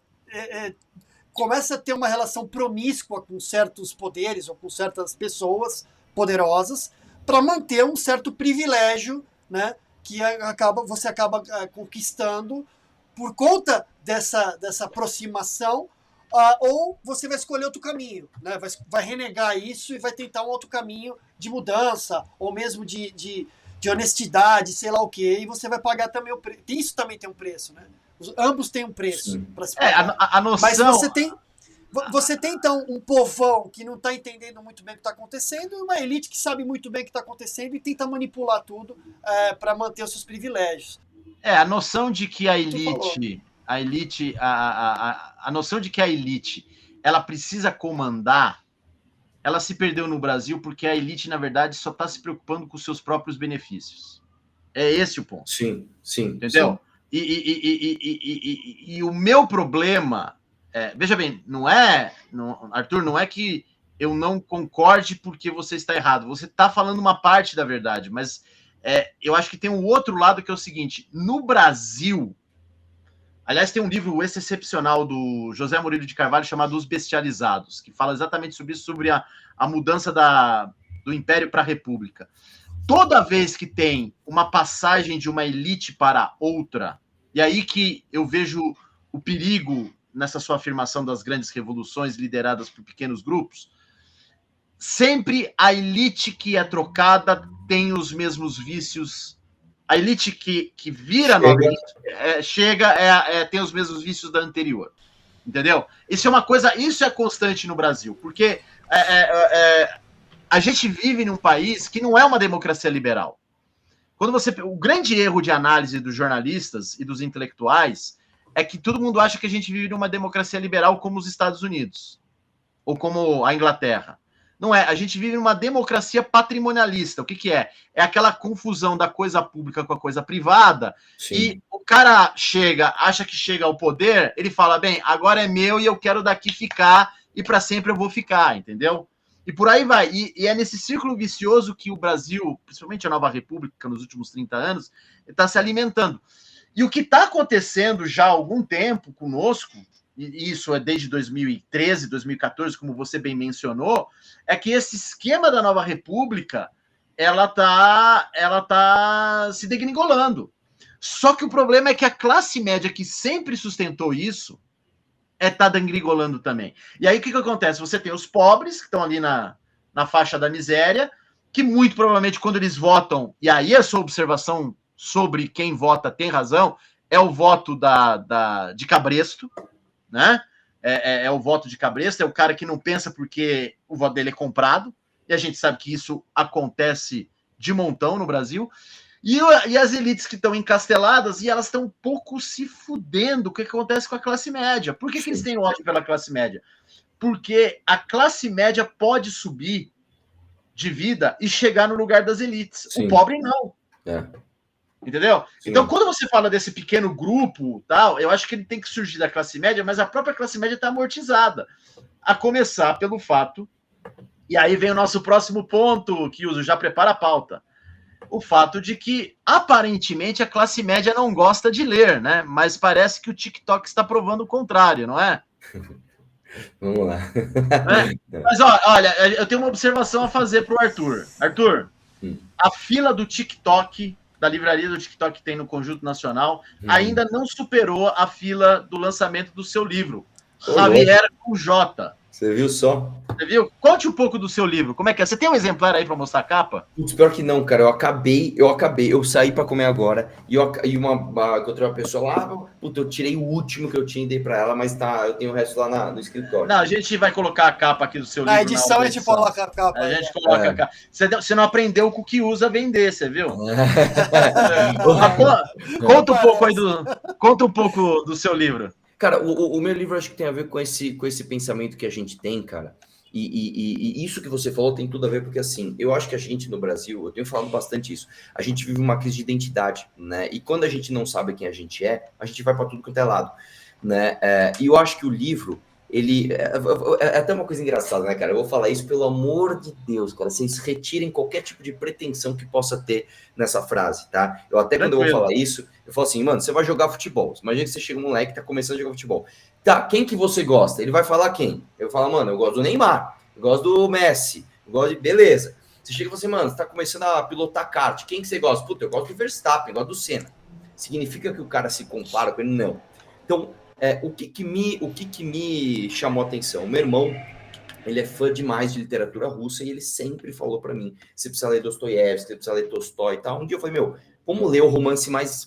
começa a ter uma relação promíscua com certos poderes ou com certas pessoas poderosas para manter um certo privilégio, né, que você acaba conquistando por conta dessa aproximação, ou você vai escolher outro caminho, né, vai renegar isso e vai tentar um outro caminho de mudança, ou mesmo de honestidade, sei lá o quê, e você vai pagar também o preço. Isso também tem um preço, né? Ambos têm um preço para se pagar. A noção... Mas você tem, então, um povão que não está entendendo muito bem o que está acontecendo e uma elite que sabe muito bem o que está acontecendo e tenta manipular tudo para manter os seus privilégios. A noção de que a noção de que a elite ela precisa comandar, ela se perdeu no Brasil porque a elite, na verdade, só está se preocupando com os seus próprios benefícios. É esse o ponto. Sim. Entendeu? Sim. E o meu problema... veja bem, Arthur, não é que eu não concorde porque você está errado. Você está falando uma parte da verdade, mas eu acho que tem um outro lado que é o seguinte. No Brasil, aliás, tem um livro excepcional do José Murilo de Carvalho chamado Os Bestializados, que fala exatamente sobre isso, sobre a mudança do Império para a República. Toda vez que tem uma passagem de uma elite para outra, e aí que eu vejo o perigo nessa sua afirmação das grandes revoluções lideradas por pequenos grupos, sempre a elite que é trocada tem os mesmos vícios. A elite que vira nova elite tem os mesmos vícios da anterior. Entendeu? Isso é uma coisa, isso é constante no Brasil, porque a gente vive num país que não é uma democracia liberal. O grande erro de análise dos jornalistas e dos intelectuais é que todo mundo acha que a gente vive numa democracia liberal como os Estados Unidos, ou como a Inglaterra. Não é, a gente vive numa democracia patrimonialista. O que é? É aquela confusão da coisa pública com a coisa privada. Sim. E o cara acha que chega ao poder, ele fala, bem, agora é meu e eu quero daqui ficar, e para sempre eu vou ficar, entendeu? E por aí vai. E é nesse círculo vicioso que o Brasil, principalmente a Nova República, nos últimos 30 anos, está se alimentando. E o que está acontecendo já há algum tempo conosco, e isso é desde 2013, 2014, como você bem mencionou, é que esse esquema da Nova República, ela tá se degringolando. Só que o problema é que a classe média que sempre sustentou isso tá degringolando também. E aí o que acontece? Você tem os pobres, que estão ali na faixa da miséria, que muito provavelmente quando eles votam, e aí a sua observação sobre quem vota tem razão, é o voto de cabresto, né? É o voto de cabresto, é o cara que não pensa porque o voto dele é comprado, e a gente sabe que isso acontece de montão no Brasil, e as elites que estão encasteladas, e elas estão um pouco se fudendo. O que acontece com a classe média? Por que eles têm ódio pela classe média? Porque a classe média pode subir de vida e chegar no lugar das elites. Sim. O pobre não. Entendeu? Sim. Então, quando você fala desse pequeno grupo, tal, eu acho que ele tem que surgir da classe média, mas a própria classe média está amortizada. A começar pelo fato, e aí vem o nosso próximo ponto, que uso, já prepara a pauta. O fato de que, aparentemente, a classe média não gosta de ler, né? Mas parece que o TikTok está provando o contrário, não é? Vamos lá. Mas, olha, eu tenho uma observação a fazer para o Arthur. Arthur, a fila do TikTok, da livraria do TikTok que tem no Conjunto Nacional, ainda não superou a fila do lançamento do seu livro, Javier com J. Você viu só? Você viu? Conte um pouco do seu livro. Como é que é? Você tem um exemplar aí para mostrar a capa? Putz, pior que não, cara. Eu saí para comer agora e encontrei uma pessoa lá, puta, eu tirei o último que eu tinha e dei para ela, mas eu tenho o resto lá no escritório. Não, a gente vai colocar a capa aqui do seu livro. Na edição a gente coloca a capa. A gente coloca a capa. Você não aprendeu com o que usa vender, você viu? Conta um pouco aí conta um pouco do seu livro. Cara, o meu livro acho que tem a ver com esse pensamento que a gente tem, cara. E isso que você falou tem tudo a ver, porque assim, eu acho que a gente no Brasil, eu tenho falado bastante isso, a gente vive uma crise de identidade, né? E quando a gente não sabe quem a gente vai para tudo quanto é lado, né? E eu acho que o livro, ele. É até uma coisa engraçada, né, cara? Eu vou falar isso pelo amor de Deus, cara. Vocês retirem qualquer tipo de pretensão que possa ter nessa frase, tá? Eu até quando eu vou falar isso, eu falo assim, mano, você vai jogar futebol. Imagina que você chega um moleque que tá começando a jogar futebol. Tá, quem que você gosta? Ele vai falar quem? Eu falo, mano, eu gosto do Neymar, eu gosto do Messi, eu gosto de... Beleza. Você chega e fala assim, mano, você tá começando a pilotar kart. Quem que você gosta? Puta, eu gosto do Verstappen, eu gosto do Senna. Significa que o cara se compara com ele? Não. Então, o que me chamou a atenção? O meu irmão, ele é fã demais de literatura russa e ele sempre falou para mim, você precisa ler Dostoiévski, você precisa ler Tolstói e tal. Um dia eu falei, meu, vamos ler o romance mais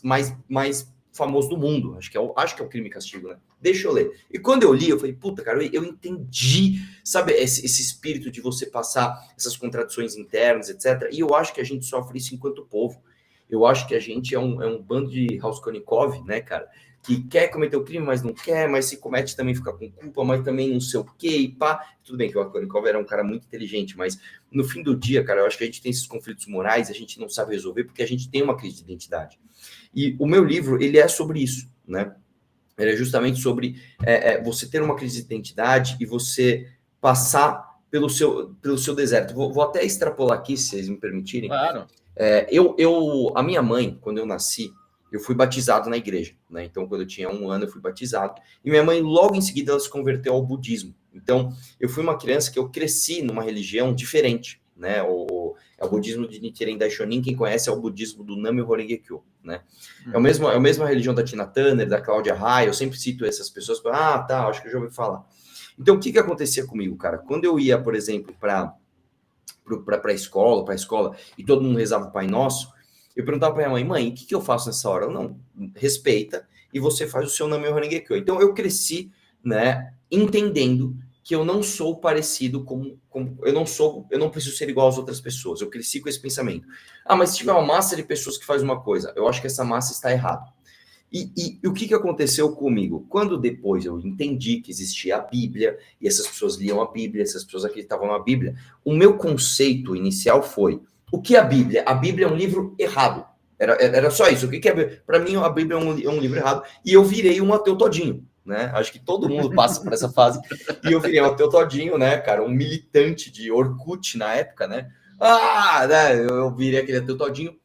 famoso do mundo. Acho que é o Crime e Castigo, né? Deixa eu ler. E quando eu li, eu falei, puta, cara, eu entendi, sabe, esse espírito de você passar essas contradições internas, etc. E eu acho que a gente sofre isso enquanto povo. Eu acho que a gente é um bando de Raskolnikov, né, cara? Que quer cometer o crime, mas não quer, mas se comete também fica com culpa, mas também não sei o quê, e pá. Tudo bem que o Raskolnikov era um cara muito inteligente, mas no fim do dia, cara, eu acho que a gente tem esses conflitos morais, a gente não sabe resolver porque a gente tem uma crise de identidade. E o meu livro, ele é sobre isso, né? Ele é justamente sobre você ter uma crise de identidade e você passar pelo seu deserto. Vou até extrapolar aqui, se vocês me permitirem. Claro. A minha mãe, quando eu nasci, eu fui batizado na igreja, né? Então, quando eu tinha 1 ano, eu fui batizado. E minha mãe, logo em seguida, ela se converteu ao budismo. Então, eu fui uma criança que eu cresci numa religião diferente, né? É o budismo de Nichiren Daishonin, quem conhece é o budismo do Nam-myoho Renge-kyo, né? É a mesma religião da Tina Turner, da Cláudia Raia, eu sempre cito essas pessoas, tá, acho que eu já ouvi falar. Então, o que acontecia comigo, cara? Quando eu ia, por exemplo, para a escola, e todo mundo rezava o Pai Nosso, eu perguntava para minha mãe, o que eu faço nessa hora? Ela, não, respeita, e você faz o seu Nam-myoho Renge-kyo. Então, eu cresci, né, entendendo que eu não sou parecido eu não preciso ser igual às outras pessoas. Eu cresci com esse pensamento. Mas se tiver uma massa de pessoas que faz uma coisa, eu acho que essa massa está errada. E o que aconteceu comigo? Quando depois eu entendi que existia a Bíblia, e essas pessoas liam a Bíblia, essas pessoas acreditavam na Bíblia, o meu conceito inicial foi, o que é a Bíblia? A Bíblia é um livro errado. Era só isso. O que é a Bíblia? Para mim, a Bíblia é um livro errado. E eu virei um ateu todinho. Né? Acho que todo mundo passa por essa fase. E eu virei um ateu todinho, né, cara? Um militante de Orkut na época, né? Né? Eu virei aquele ateu todinho.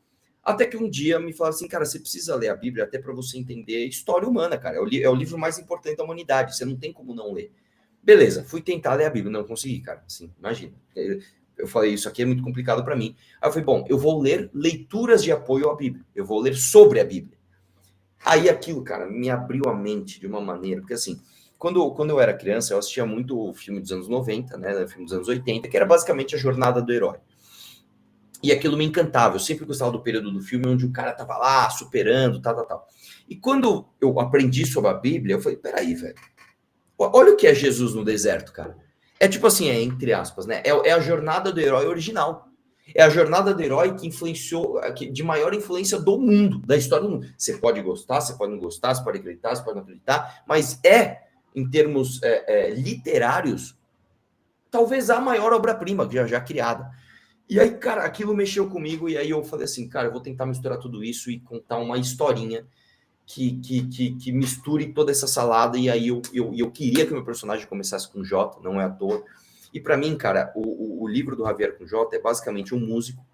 Até que um dia me falaram assim, cara, você precisa ler a Bíblia até para você entender a história humana, cara. É o livro mais importante da humanidade. Você não tem como não ler. Beleza, fui tentar ler a Bíblia. Não consegui, cara. Assim, imagina. Eu falei, isso aqui é muito complicado para mim. Aí eu falei, bom, eu vou ler leituras de apoio à Bíblia. Eu vou ler sobre a Bíblia. Aí aquilo, cara, me abriu a mente de uma maneira, porque assim, quando eu era criança, eu assistia muito o filme dos anos 90, né, o filme dos anos 80, que era basicamente a jornada do herói. E aquilo me encantava, eu sempre gostava do período do filme onde o cara tava lá, superando, tal. E quando eu aprendi sobre a Bíblia, eu falei, peraí, velho, olha o que é Jesus no deserto, cara. É tipo assim, entre aspas, né, é a jornada do herói original. É a jornada do herói que influenciou, de maior influência do mundo, da história do mundo. Você pode gostar, você pode não gostar, você pode acreditar, você pode não acreditar, mas em termos literários, talvez a maior obra-prima já criada. E aí, cara, aquilo mexeu comigo, e aí eu falei assim, cara, eu vou tentar misturar tudo isso e contar uma historinha que misture toda essa salada, e aí eu queria que o meu personagem começasse com J, não é à toa. E para mim, cara, o livro do Javier com J é basicamente um músico,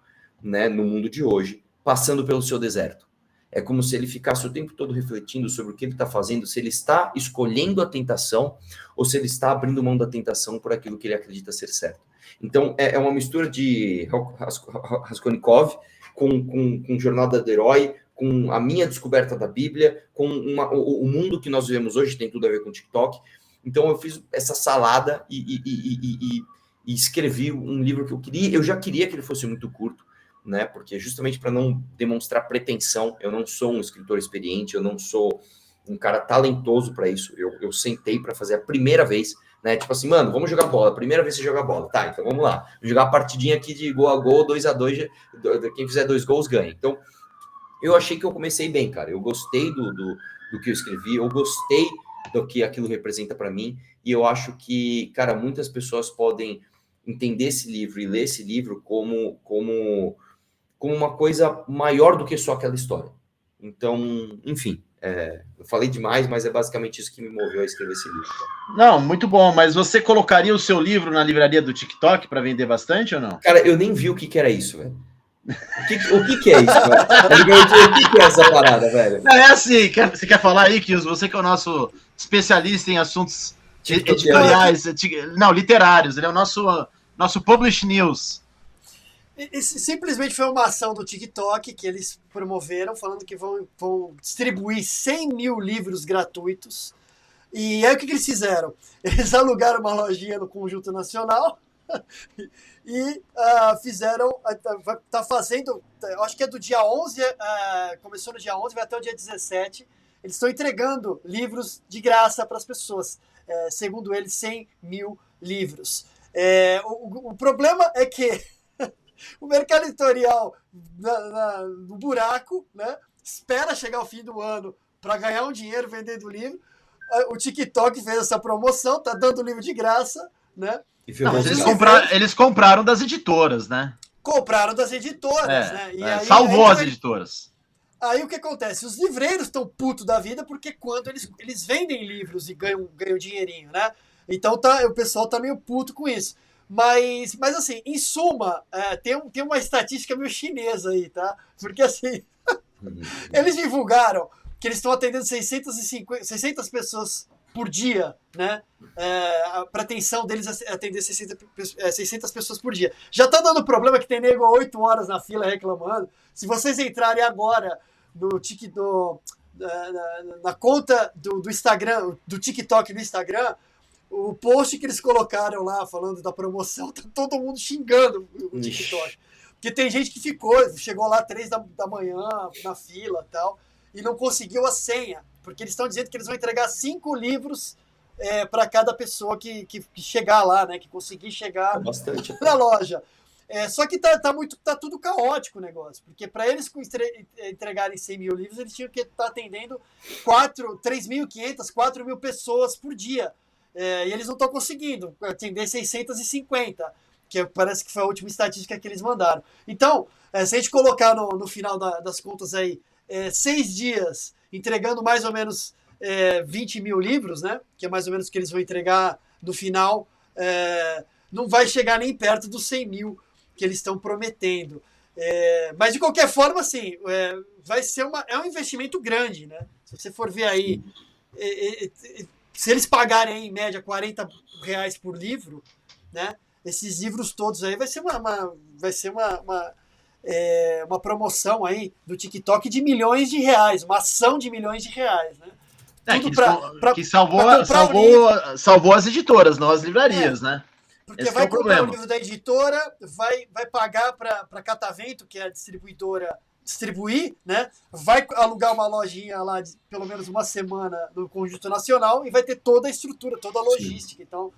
né, no mundo de hoje, passando pelo seu deserto. É como se ele ficasse o tempo todo refletindo sobre o que ele está fazendo, se ele está escolhendo a tentação ou se ele está abrindo mão da tentação por aquilo que ele acredita ser certo. Então, é uma mistura de Raskolnikov com Jornada do Herói, com a minha descoberta da Bíblia, com o mundo que nós vivemos hoje, tem tudo a ver com TikTok. Então eu fiz essa salada e escrevi um livro que eu já queria que ele fosse muito curto, né? Porque justamente para não demonstrar pretensão, eu não sou um escritor experiente, eu não sou um cara talentoso para isso. Eu sentei para fazer a primeira vez, né? Tipo assim, mano, vamos jogar bola. Primeira vez que você joga bola, tá? Então vamos lá, vamos jogar a partidinha aqui de gol a gol, 2-2, quem fizer 2 gols ganha. Então eu achei que eu comecei bem, cara. Eu gostei do que eu escrevi, eu gostei do que aquilo representa para mim. E eu acho que, cara, muitas pessoas podem entender esse livro e ler esse livro como uma coisa maior do que só aquela história. Então, enfim, eu falei demais, mas é basicamente isso que me moveu a escrever esse livro. Não, muito bom, mas você colocaria o seu livro na livraria do TikTok para vender bastante ou não? Cara, eu nem vi o que era isso, velho. O que é isso, velho? O que é essa parada, velho? É assim, você quer falar aí, Kios? Você que é o nosso especialista em assuntos editoriais, não, literários, ele é o nosso Publish News. Simplesmente foi uma ação do TikTok que eles promoveram, falando que vão distribuir 100 mil livros gratuitos. E aí o que eles fizeram? Eles alugaram uma lojinha no Conjunto Nacional e fizeram, tá fazendo, acho que é do dia 11, começou no dia 11, vai até o dia 17, eles estão entregando livros de graça para as pessoas, segundo eles, 100 mil livros. O problema é que o mercado editorial no buraco, né, espera chegar ao fim do ano para ganhar um dinheiro vendendo livro. O TikTok fez essa promoção, tá dando livro de graça, né? Não, eles compraram das editoras, né? Compraram das editoras, né? E aí, salvou as editoras. Aí o que acontece? Os livreiros estão putos da vida porque quando eles vendem livros e ganham dinheirinho, né? Então o pessoal tá meio puto com isso. Mas assim, em suma, tem uma estatística meio chinesa aí, tá? Porque assim, eles divulgaram que eles estão atendendo 600 pessoas por dia, né? A pretensão deles é atender 600 pessoas por dia. Já tá dando problema que tem nego há 8 horas na fila reclamando. Se vocês entrarem agora na conta do Instagram, do TikTok no Instagram, o post que eles colocaram lá, falando da promoção, tá todo mundo xingando o TikTok. Porque tem gente que chegou lá 3 da manhã na fila e tal, e não conseguiu a senha, porque eles estão dizendo que eles vão entregar 5 livros para cada pessoa que chegar lá, né, que conseguir chegar na loja. Só que tá tudo caótico o negócio, porque para eles entregarem 100 mil livros, eles tinham que estar atendendo 3.500, 4.000 pessoas por dia. E eles não estão conseguindo atender 650, que parece que foi a última estatística que eles mandaram. Então, se a gente colocar no final das contas aí, 6 dias entregando mais ou menos 20 mil livros, né? Que é mais ou menos o que eles vão entregar no final, não vai chegar nem perto dos 100 mil que eles estão prometendo. Mas, de qualquer forma, assim, vai ser um investimento grande, né? Se você for ver aí, se eles pagarem, em média, R$40 por livro, né? Esses livros todos aí vai ser uma promoção aí do TikTok de milhões de reais, uma ação de milhões de reais, né? Que salvou as editoras, não as livrarias, né? Porque vai comprar o livro da editora, vai pagar para Catavento, que é a distribuidora, distribuir, né? Vai alugar uma lojinha lá de pelo menos uma semana no Conjunto Nacional e vai ter toda a estrutura, toda a logística. Sim. Então,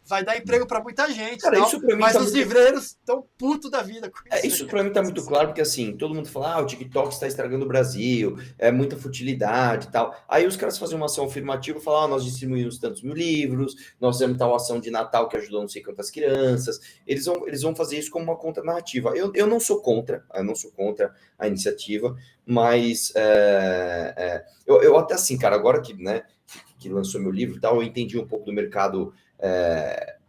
vai dar emprego para muita gente. Cara, isso pra mim mas os livreiros estão putos da vida com isso. Isso para mim tá muito claro, porque assim, todo mundo fala, o TikTok está estragando o Brasil, é muita futilidade e tal. Aí os caras fazem uma ação afirmativa, falam, nós distribuímos tantos mil livros, nós fizemos tal ação de Natal que ajudou não sei quantas crianças. Eles vão fazer isso como uma contra-narrativa. Eu não sou contra a iniciativa, mas eu até assim, cara, agora que lançou meu livro e tal, eu entendi um pouco do mercado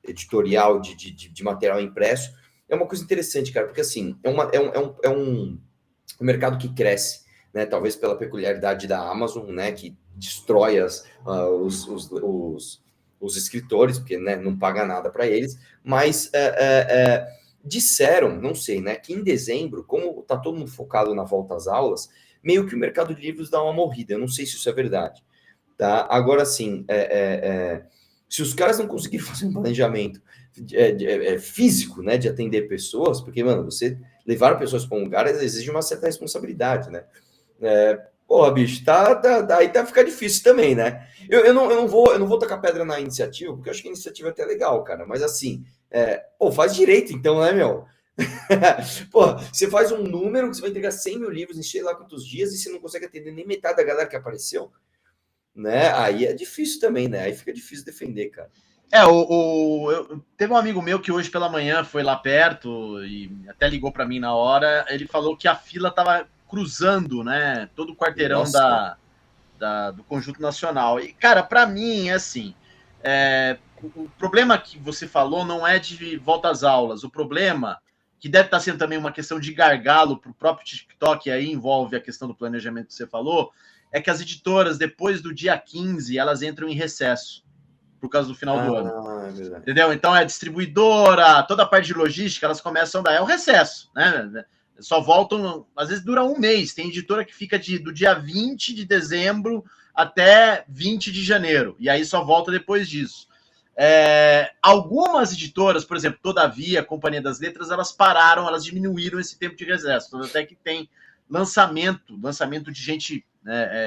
editorial de material impresso. É uma coisa interessante, cara, porque assim, é um mercado que cresce, né? Talvez pela peculiaridade da Amazon, né? Que destrói os escritores, porque, né, não paga nada para eles, mas disseram, não sei, né? Que em dezembro, como tá todo mundo focado na volta às aulas, meio que o mercado de livros dá uma morrida. Eu não sei se isso é verdade, tá? Agora, assim, se os caras não conseguirem fazer um planejamento físico, né, de atender pessoas, porque, mano, você levar pessoas para um lugar exige uma certa responsabilidade, né? Porra, bicho, aí tá ficar difícil também, né? Eu não vou tacar pedra na iniciativa, porque eu acho que a iniciativa é até legal, cara, mas assim, faz direito então, né, meu? Pô, você faz um número que você vai entregar 100 mil livros em sei lá quantos dias e você não consegue atender nem metade da galera que apareceu. né? Aí é difícil também, né? Aí fica difícil defender, cara. Teve um amigo meu que hoje pela manhã foi lá perto e até ligou para mim na hora. Ele falou que a fila estava cruzando, né? Todo o quarteirão do Conjunto Nacional. E, cara, para mim, é assim, o problema que você falou não é de volta às aulas. O problema, que deve estar sendo também uma questão de gargalo para o próprio TikTok, e aí envolve a questão do planejamento que você falou, é que as editoras, depois do dia 15, elas entram em recesso por causa do final do ano. É verdade. Entendeu? Então é distribuidora, toda a parte de logística, elas começam a dar. É um recesso, né? Só voltam, às vezes dura um mês. Tem editora que fica do dia 20 de dezembro até 20 de janeiro. E aí só volta depois disso. Algumas editoras, por exemplo, Todavia, Companhia das Letras, elas pararam, elas diminuíram esse tempo de recesso. Até que tem lançamento de gente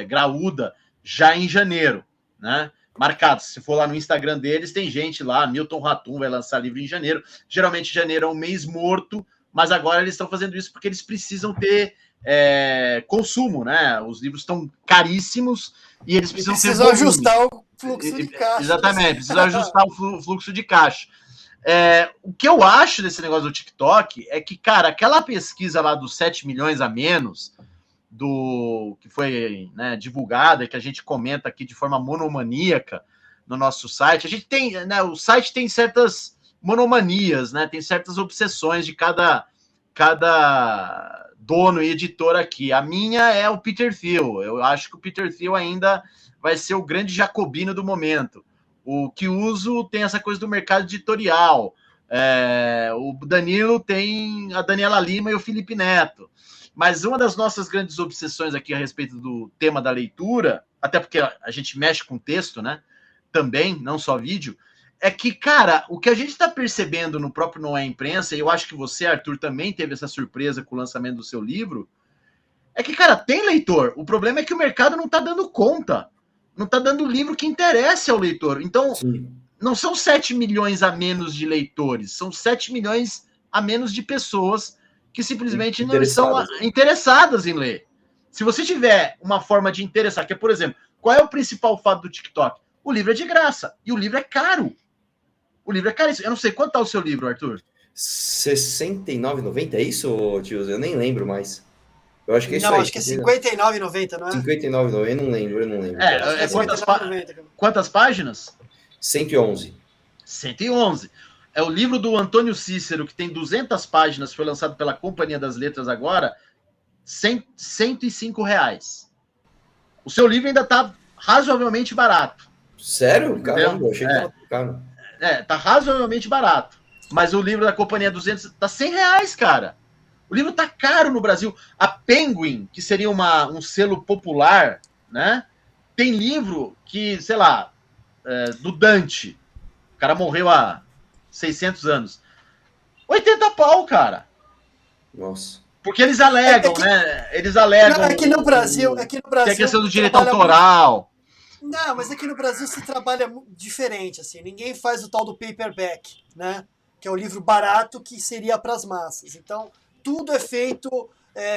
graúda já em janeiro, né? Marcado. Se for lá no Instagram deles, tem gente lá, Milton Ratum vai lançar livro em janeiro. Geralmente janeiro é um mês morto, mas agora eles estão fazendo isso porque eles precisam ter consumo, né? Os livros estão caríssimos e eles precisam ajustar o fluxo de caixa. Exatamente, precisam ajustar o fluxo de caixa. O que eu acho desse negócio do TikTok é que, cara, aquela pesquisa lá dos 7 milhões a menos, que foi, né, divulgada, que a gente comenta aqui de forma monomaníaca no nosso site. A gente tem, né, o site tem certas monomanias, né, tem certas obsessões de cada dono e editor aqui. A minha é o Peter Thiel. Eu acho que o Peter Thiel ainda vai ser o grande jacobino do momento. O Kiuso tem essa coisa do mercado editorial. O Danilo tem a Daniela Lima e o Felipe Neto. Mas uma das nossas grandes obsessões aqui a respeito do tema da leitura, até porque a gente mexe com texto, né? Também, não só vídeo, é que, cara, o que a gente está percebendo no próprio Não é Imprensa, e eu acho que você, Arthur, também teve essa surpresa com o lançamento do seu livro, é que, cara, tem leitor. O problema é que o mercado não está dando conta. Não está dando livro que interesse ao leitor. Então, sim, não são 7 milhões a menos de leitores, são 7 milhões a menos de pessoas que simplesmente não estão interessadas em ler. Se você tiver uma forma de interessar, que é, por exemplo, qual é o principal fato do TikTok? O livro é de graça e o livro é caro. O livro é caríssimo. Eu não sei quanto está o seu livro, Arthur. R$ 69,90, é isso, tio? Eu nem lembro mais. Eu acho que é isso aí. Não, acho que é R$ 59,90, não é? R$ 59,90, eu não lembro. Quantas páginas? 111. 111. É o livro do Antônio Cícero, que tem 200 páginas, foi lançado pela Companhia das Letras agora, R$105. O seu livro ainda está razoavelmente barato. Sério? Caramba, eu achei que estava caro. Tá razoavelmente barato. Mas o livro da Companhia 200 tá R$100, cara. O livro tá caro no Brasil. A Penguin, que seria um selo popular, né? Tem livro que, sei lá, do Dante. O cara morreu há 600 anos. 80 pau, cara. Nossa. Porque eles alegam, né? Eles alegam... Aqui no Brasil... Que é a questão do direito autoral. Não, mas aqui no Brasil se trabalha diferente, assim. Ninguém faz o tal do paperback, né? Que é o livro barato que seria para as massas. Então, tudo é feito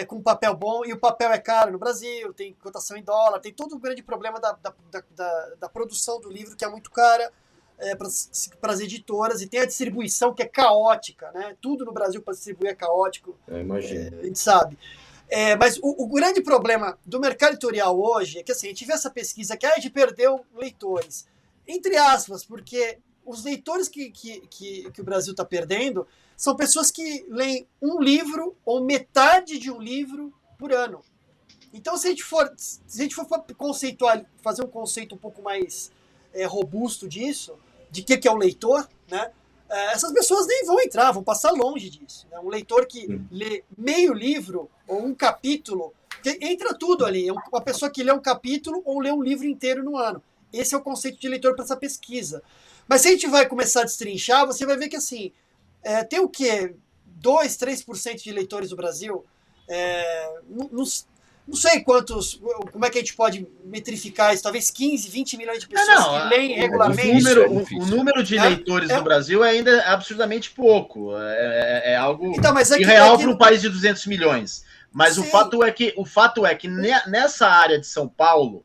com papel bom, e o papel é caro no Brasil, tem cotação em dólar, tem todo o grande problema da produção do livro, que é muito cara para as editoras, e tem a distribuição que é caótica, né? Tudo no Brasil para distribuir é caótico. Imagino. A gente sabe. Mas o grande problema do mercado editorial hoje é que, assim, a gente vê essa pesquisa que a gente perdeu leitores, entre aspas, porque os leitores que o Brasil está perdendo são pessoas que leem um livro ou metade de um livro por ano. Então, se a gente for conceituar, fazer um conceito um pouco mais robusto disso, de que é o leitor, né? Essas pessoas nem vão entrar, vão passar longe disso. Né? Um leitor que lê meio livro ou um capítulo, entra tudo ali. Uma pessoa que lê um capítulo ou lê um livro inteiro no ano. Esse é o conceito de leitor para essa pesquisa. Mas se a gente vai começar a destrinchar, você vai ver que, assim, tem o quê? 2, 3% de leitores no Brasil? Não sei quantos, como é que a gente pode metrificar isso, talvez 15, 20 milhões de pessoas que leem regularmente. O número de leitores no Brasil ainda é absurdamente pouco, é algo então, irreal para um país de 200 milhões. Mas o fato é que nessa área de São Paulo,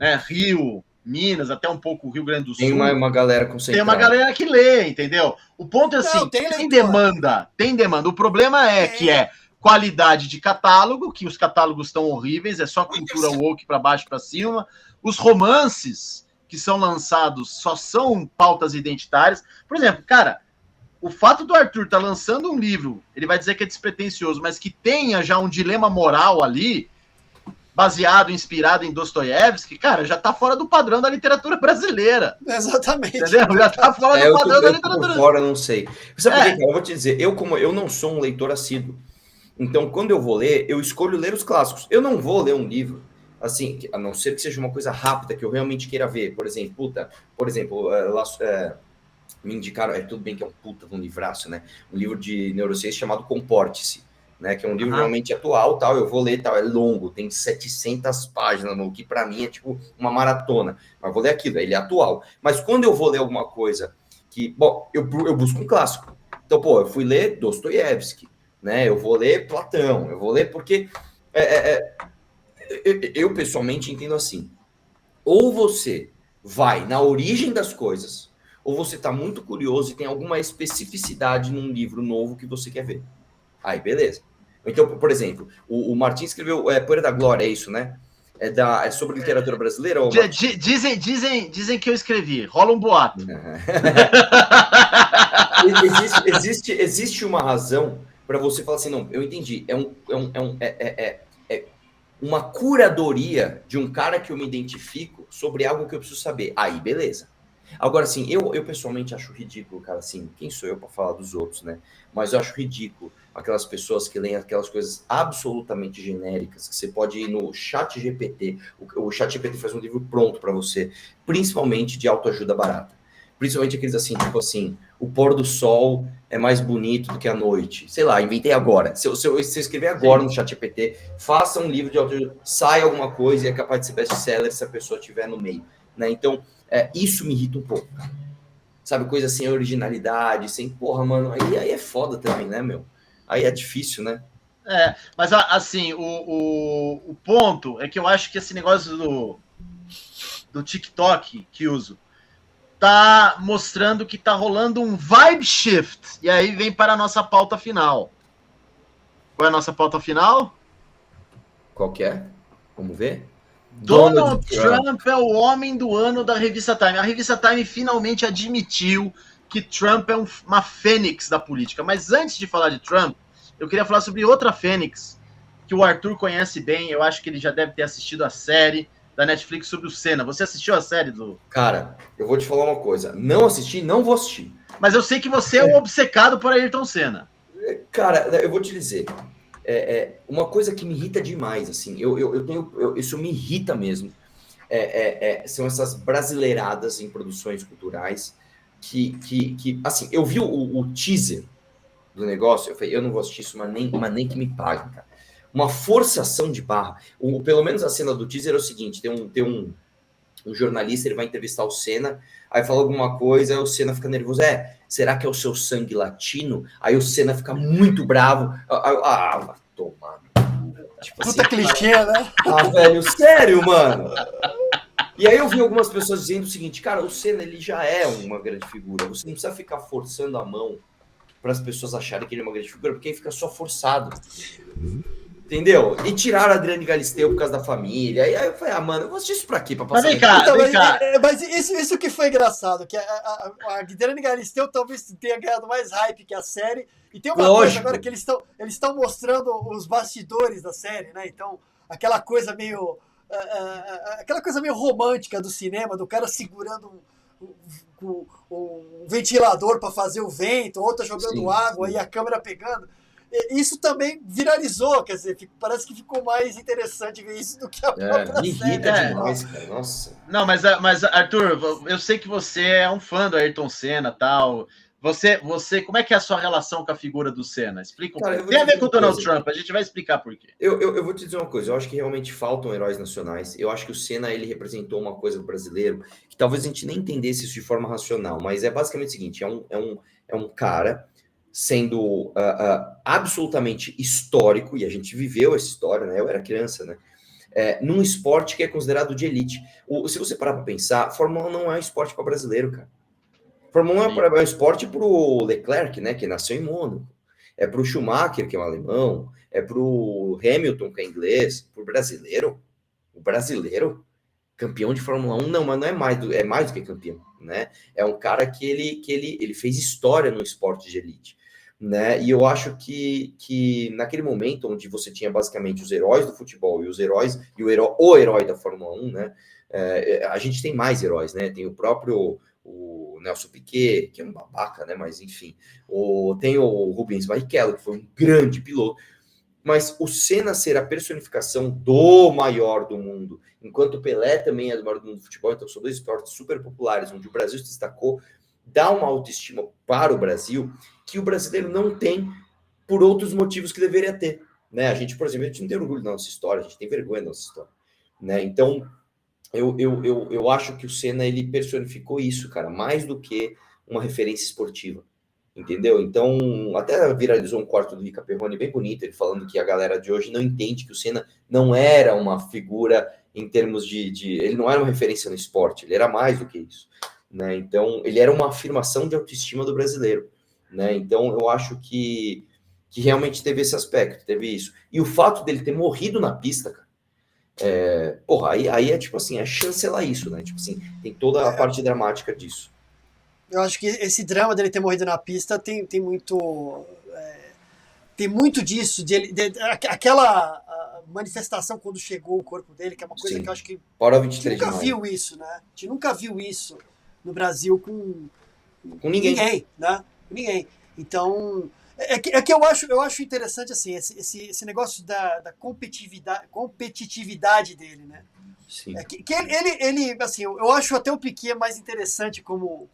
né? Rio, Minas, até um pouco o Rio Grande do Sul. Tem uma galera Tem concentrada. uma galera que lê, entendeu? O ponto é assim, Não, tem tem leitor. demanda. O problema é que é qualidade de catálogo, que os catálogos estão horríveis, é só cultura woke para baixo para cima. Os romances que são lançados só são pautas identitárias. Por exemplo, cara, o fato do Arthur estar lançando um livro, ele vai dizer que é despretensioso, mas que tenha já um dilema moral ali, baseado, inspirado em Dostoiévski, cara, já tá fora do padrão da literatura brasileira. Exatamente. Entendeu? Já tá fora do padrão da literatura. Fora, não sei. Sabe por quê, cara? Eu vou te dizer, eu não sou um leitor assíduo. Então, quando eu vou ler, eu escolho ler os clássicos. Eu não vou ler um livro, assim, a não ser que seja uma coisa rápida, que eu realmente queira ver. Por exemplo, me indicaram, tudo bem que é um puta de um livraço, né? Um livro de neurociência chamado Comporte-se, né? Que é um livro realmente atual, tal, eu vou ler, tal, é longo, tem 700 páginas, o que para mim é tipo uma maratona, mas vou ler aquilo, ele é atual. Mas quando eu vou ler alguma coisa que, bom, eu busco um clássico. Então, pô, eu fui ler Dostoiévski, né? Eu vou ler Platão, eu vou ler porque eu pessoalmente entendo assim, ou você vai na origem das coisas, ou você está muito curioso e tem alguma especificidade num livro novo que você quer ver. Aí, beleza. Então, por exemplo, o Martin escreveu Poeira da Glória, é isso, né? É sobre literatura brasileira? Ou... Dizem que eu escrevi. Rola um boato. Existe uma razão para você falar assim, não, eu entendi. É uma curadoria de um cara que eu me identifico sobre algo que eu preciso saber. Aí, beleza. Agora, assim, eu pessoalmente acho ridículo, cara, assim, quem sou eu para falar dos outros, né? Mas eu acho ridículo aquelas pessoas que leem aquelas coisas absolutamente genéricas, que você pode ir no chat GPT, o chat GPT faz um livro pronto para você, principalmente de autoajuda barata. Principalmente aqueles assim, tipo assim, o pôr do sol é mais bonito do que a noite. Sei lá, inventei agora. Se eu escrever agora no chat GPT, faça um livro de autoajuda, sai alguma coisa e é capaz de ser best-seller se a pessoa estiver no meio, né? Então, isso me irrita um pouco, sabe, coisa sem originalidade, sem porra, mano, aí é foda também, né, meu? Aí é difícil, né? Mas assim, o ponto é que eu acho que esse negócio do TikTok que uso tá mostrando que tá rolando um vibe shift, e aí vem para a nossa pauta final. Qual é a nossa pauta final? Qual que é? Vamos ver? Donald Trump é o homem do ano da revista Time. A revista Time finalmente admitiu que Trump é uma fênix da política. Mas antes de falar de Trump, eu queria falar sobre outra fênix que o Arthur conhece bem. Eu acho que ele já deve ter assistido a série da Netflix sobre o Senna. Você assistiu a série do... Cara, eu vou te falar uma coisa. Não assisti, não vou assistir. Mas eu sei que você é um obcecado por Ayrton Senna. Cara, eu vou te dizer. Uma coisa que me irrita demais, assim, isso me irrita mesmo, são essas brasileiradas em produções culturais que assim, eu vi o teaser do negócio, eu falei, eu não vou assistir isso, mas nem que me paguem, cara. Uma forçação de barra. Pelo menos a cena do teaser é o seguinte, tem um jornalista, ele vai entrevistar o Senna, aí fala alguma coisa, aí o Senna fica nervoso, será que é o seu sangue latino? Aí o Senna fica muito bravo, vai tomar. Tipo Puta assim, clichê, né? velho, sério, mano? E aí eu vi algumas pessoas dizendo o seguinte, cara, o Senna, ele já é uma grande figura, você não precisa ficar forçando a mão para as pessoas acharem que ele é uma grande figura, porque aí fica só forçado. Entendeu? E tiraram a Adriane Galisteu por causa da família. E aí eu falei, mano, eu vou assistir isso pra quê? Pra passar Mas vem cá. Mas isso que foi engraçado, que a Adriane Galisteu talvez tenha ganhado mais hype que a série. E tem uma coisa agora que eles estão mostrando os bastidores da série, né? Então, aquela coisa meio romântica do cinema, do cara segurando um ventilador para fazer o vento, outra jogando água e a câmera pegando. Isso também viralizou, quer dizer, parece que ficou mais interessante ver isso do que a própria me irrita demais, cara, nossa. Não, mas Arthur, eu sei que você é um fã do Ayrton Senna e tal. Você, como é que é a sua relação com a figura do Senna? Explica um pouco. Tem a ver com o Donald Trump, a gente vai explicar por quê. Eu vou te dizer uma coisa, eu acho que realmente faltam heróis nacionais. Eu acho que o Senna, ele representou uma coisa do brasileiro que talvez a gente nem entendesse isso de forma racional, mas é basicamente o seguinte, é um cara sendo absolutamente histórico, e a gente viveu essa história, né? Eu era criança, né? num esporte que é considerado de elite. Se você parar para pensar, a Fórmula 1 não é um esporte para brasileiro, cara. A Fórmula 1 é um esporte para o Leclerc, né, que nasceu em Mônaco. É para o Schumacher, que é um alemão. É para o Hamilton, que é inglês. Para o brasileiro. O brasileiro, campeão de Fórmula 1, não, mas não é mais do que campeão, né? É um cara que ele fez história no esporte de elite, né? E eu acho que naquele momento onde você tinha basicamente os heróis do futebol e os heróis e o herói da Fórmula 1, né? A gente tem mais heróis, né? Tem o próprio o Nelson Piquet, que é um babaca, né? Mas enfim, tem o Rubens Barrichello, que foi um grande piloto. Mas o Senna ser a personificação do maior do mundo, enquanto o Pelé também é do maior do mundo do futebol, então são dois esportes super populares, onde o Brasil se destacou, dá uma autoestima para o Brasil que o brasileiro não tem por outros motivos que deveria ter. Né? A gente, por exemplo, a gente não tem orgulho da nossa história, a gente tem vergonha da nossa história. Né? Então, eu acho que o Senna, ele personificou isso, cara, mais do que uma referência esportiva. Entendeu? Então, até viralizou um corte do Rica Perrone bem bonito, ele falando que a galera de hoje não entende que o Senna não era uma figura em termos ele não era uma referência no esporte, ele era mais do que isso, né? Então, ele era uma afirmação de autoestima do brasileiro, né? Então, eu acho que realmente teve esse aspecto, teve isso. E o fato dele ter morrido na pista, cara, porra, aí é tipo assim, é chancelar isso, né? Tipo assim, tem toda a parte dramática disso. Eu acho que esse drama dele ter morrido na pista tem muito. Tem muito disso, aquela manifestação quando chegou o corpo dele, que é uma coisa Sim. que eu acho que Para a gente nunca viu isso, né? A gente nunca viu isso no Brasil com ninguém, né? Com ninguém. Então, é que eu acho interessante assim, esse negócio da competitividade dele, né? Sim. Que ele, assim, eu acho até o Piquet mais interessante como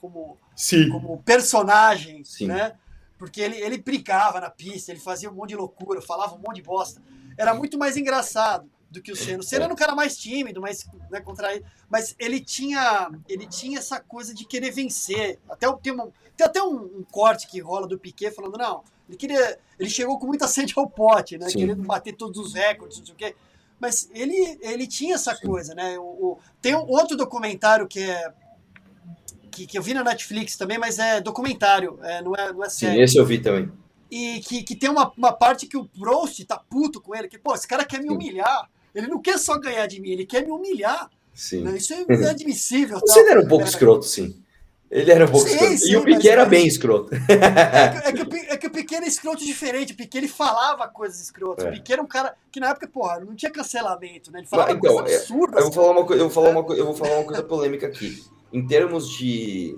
personagem, Sim. né? Porque ele brigava na pista, ele fazia um monte de loucura, falava um monte de bosta. Era muito mais engraçado do que o Senna. O Senna era um cara mais tímido, mais, né, contraído, mas ele tinha essa coisa de querer vencer. Tem até um corte que rola do Piquet falando, não, ele chegou com muita sede ao pote, né? Sim. Querendo bater todos os recordes, não sei o quê. Mas ele tinha essa Sim. coisa, né? Tem um outro documentário que eu vi na Netflix também, mas é documentário, não é série. Sim, esse eu vi também. E que tem uma parte que o Prost tá puto com ele, que, pô, esse cara quer me humilhar. Ele não quer só ganhar de mim, ele quer me humilhar. Sim. Né? Isso é inadmissível. Você era um pouco escroto, sim. Ele era um pouco escroto. Sim, e o Piquet era bem escroto. É que o Piquet era escroto diferente. O Piquet, ele falava coisas escrotas. O Piquet era um cara que na época, porra, não tinha cancelamento, né? Ele falava coisas absurdas. Eu vou falar uma coisa polêmica aqui. Em termos de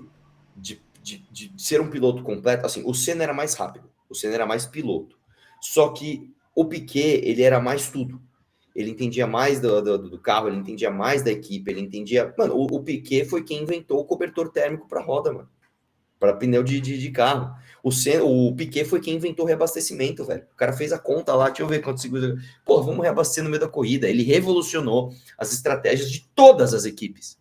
ser um piloto completo, assim, o Senna era mais rápido. O Senna era mais piloto. Só que o Piquet, ele era mais tudo. Ele entendia mais do carro, ele entendia mais da equipe, ele entendia... Mano, o Piquet foi quem inventou o cobertor térmico para roda, mano. Para pneu de carro. O Piquet foi quem inventou o reabastecimento, velho. O cara fez a conta lá, deixa eu ver quantos segundos... Pô, vamos reabastecer no meio da corrida. Ele revolucionou as estratégias de todas as equipes.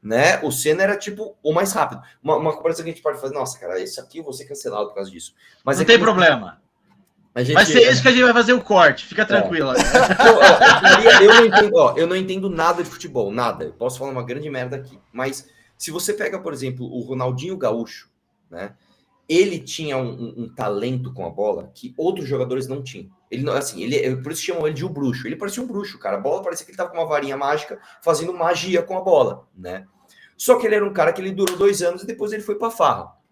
Né? O Senna era, tipo, o mais rápido. Uma comparação que a gente pode fazer, nossa, cara, isso aqui eu vou ser cancelado por causa disso. Mas não tem problema. Vai ser isso que a gente vai fazer o corte, fica tranquilo. Eu não entendo nada de futebol, nada. Eu posso falar uma grande merda aqui. Mas se você pega, por exemplo, o Ronaldinho Gaúcho, né? Ele tinha um talento com a bola que outros jogadores não tinham. Ele não, assim, por isso chamam ele de o bruxo. Ele parecia um bruxo, cara. A bola parecia que ele tava com uma varinha mágica fazendo magia com a bola, né? Só que ele era um cara que ele durou 2 anos e depois ele foi pra farra.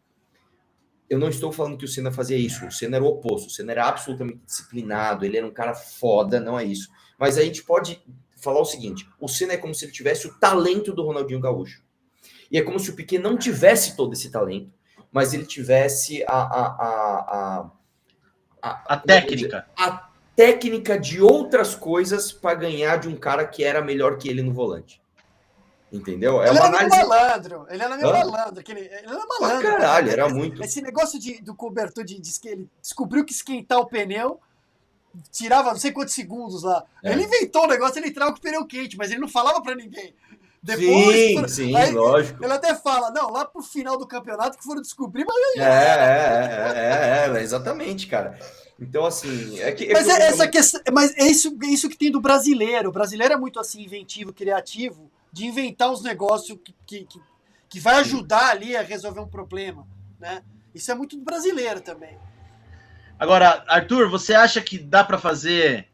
Eu não estou falando que o Senna fazia isso. O Senna era o oposto. O Senna era absolutamente disciplinado. Ele era um cara foda, não é isso. Mas a gente pode falar o seguinte. O Senna é como se ele tivesse o talento do Ronaldinho Gaúcho. E é como se o Piquet não tivesse todo esse talento, mas ele tivesse a técnica. A técnica de outras coisas para ganhar de um cara que era melhor que ele no volante. Entendeu? Ele era meio malandro. Ele era meio malandro. Ele era malandro. Caralho, era muito. Esse negócio do cobertor de que ele descobriu que esquentar o pneu tirava não sei quantos segundos lá. Ele inventou o negócio, ele entrava com o pneu quente, mas ele não falava para ninguém. Depois, sim, aí, lógico. Ele até fala, não, lá pro final do campeonato que foram descobrir, mas... Exatamente, cara. Então, assim, Mas essa questão, mas é isso que tem do brasileiro. O brasileiro é muito assim, inventivo, criativo, de inventar uns negócios que vai ajudar ali a resolver um problema, né? Isso é muito do brasileiro também. Agora, Arthur, você acha que dá para fazer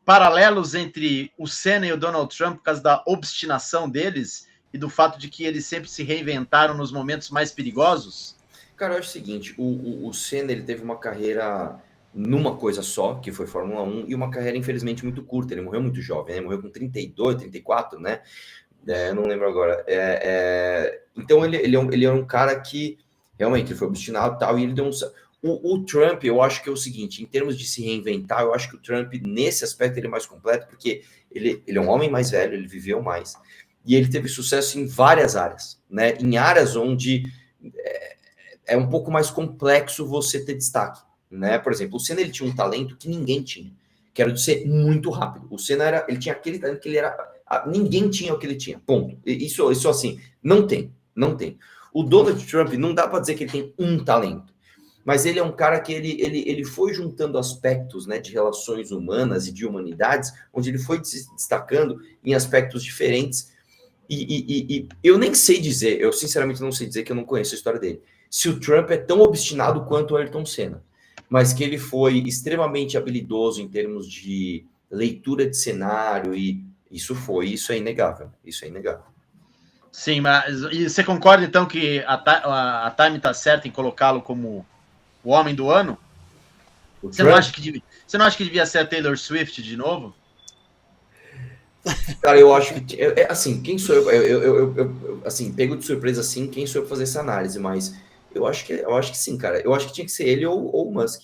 paralelos entre o Senna e o Donald Trump por causa da obstinação deles e do fato de que eles sempre se reinventaram nos momentos mais perigosos? Cara, eu acho o seguinte, o Senna, ele teve uma carreira numa coisa só, que foi Fórmula 1, e uma carreira, infelizmente, muito curta. Ele morreu muito jovem, né? Morreu com 32, 34, né? Eu não lembro agora. Então, ele é um cara que, realmente, ele foi obstinado e tal, e ele deu um... O Trump, eu acho que é o seguinte, em termos de se reinventar, eu acho que o Trump, nesse aspecto, ele é mais completo, porque ele é um homem mais velho, ele viveu mais, e ele teve sucesso em várias áreas, né? Em áreas onde é um pouco mais complexo você ter destaque, né? Por exemplo, o Senna, ele tinha um talento que ninguém tinha, que era de ser muito rápido. O Senna ele tinha aquele talento que ele era, ninguém tinha o que ele tinha, ponto. Isso assim, não tem. O Donald Trump, não dá para dizer que ele tem um talento, mas ele é um cara que ele foi juntando aspectos, né, de relações humanas e de humanidades, onde ele foi se destacando em aspectos diferentes, e eu nem sei dizer, eu sinceramente não sei dizer, que eu não conheço a história dele, se o Trump é tão obstinado quanto o Ayrton Senna, mas que ele foi extremamente habilidoso em termos de leitura de cenário, e isso é inegável, Sim, mas e você concorda então que a Time está certa em colocá-lo como o homem do ano? Você não acha que devia ser a Taylor Swift de novo? Cara, eu acho que assim, quem sou eu assim, pego de surpresa assim, quem sou eu pra fazer essa análise, mas eu acho que sim, cara. Eu acho que tinha que ser ele ou o Musk.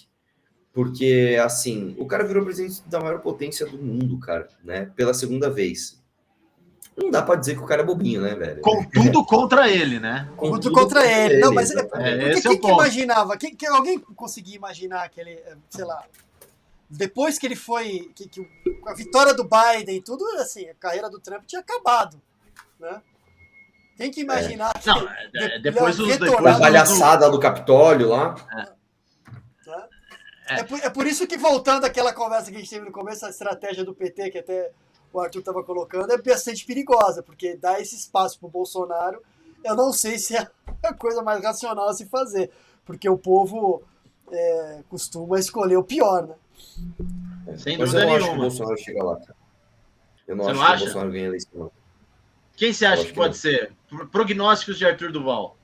Porque assim, o cara virou presidente da maior potência do mundo, cara, né? Pela segunda vez. Não dá pra dizer que o cara é bobinho, né, velho? Com tudo contra ele, né? Com tudo contra ele. Não, mas esse quem que imaginava? Alguém conseguia imaginar que ele, sei lá, depois que ele foi, com a vitória do Biden e tudo, assim, a carreira do Trump tinha acabado, né? Quem que imaginar que não, depois a palhaçada do Capitólio lá. É por isso que, voltando àquela conversa que a gente teve no começo, a estratégia do PT, que até o Arthur estava colocando, é bastante perigosa, porque dá esse espaço para o Bolsonaro, eu não sei se é a coisa mais racional a se fazer, porque o povo costuma escolher o pior, né? Sem Mas dúvida eu não nenhuma. acho que o Bolsonaro chega lá, cara. Eu não Você acho não que acha? o Bolsonaro ganha a eleição. Quem você acha que pode não. ser? Prognósticos de Arthur Duval.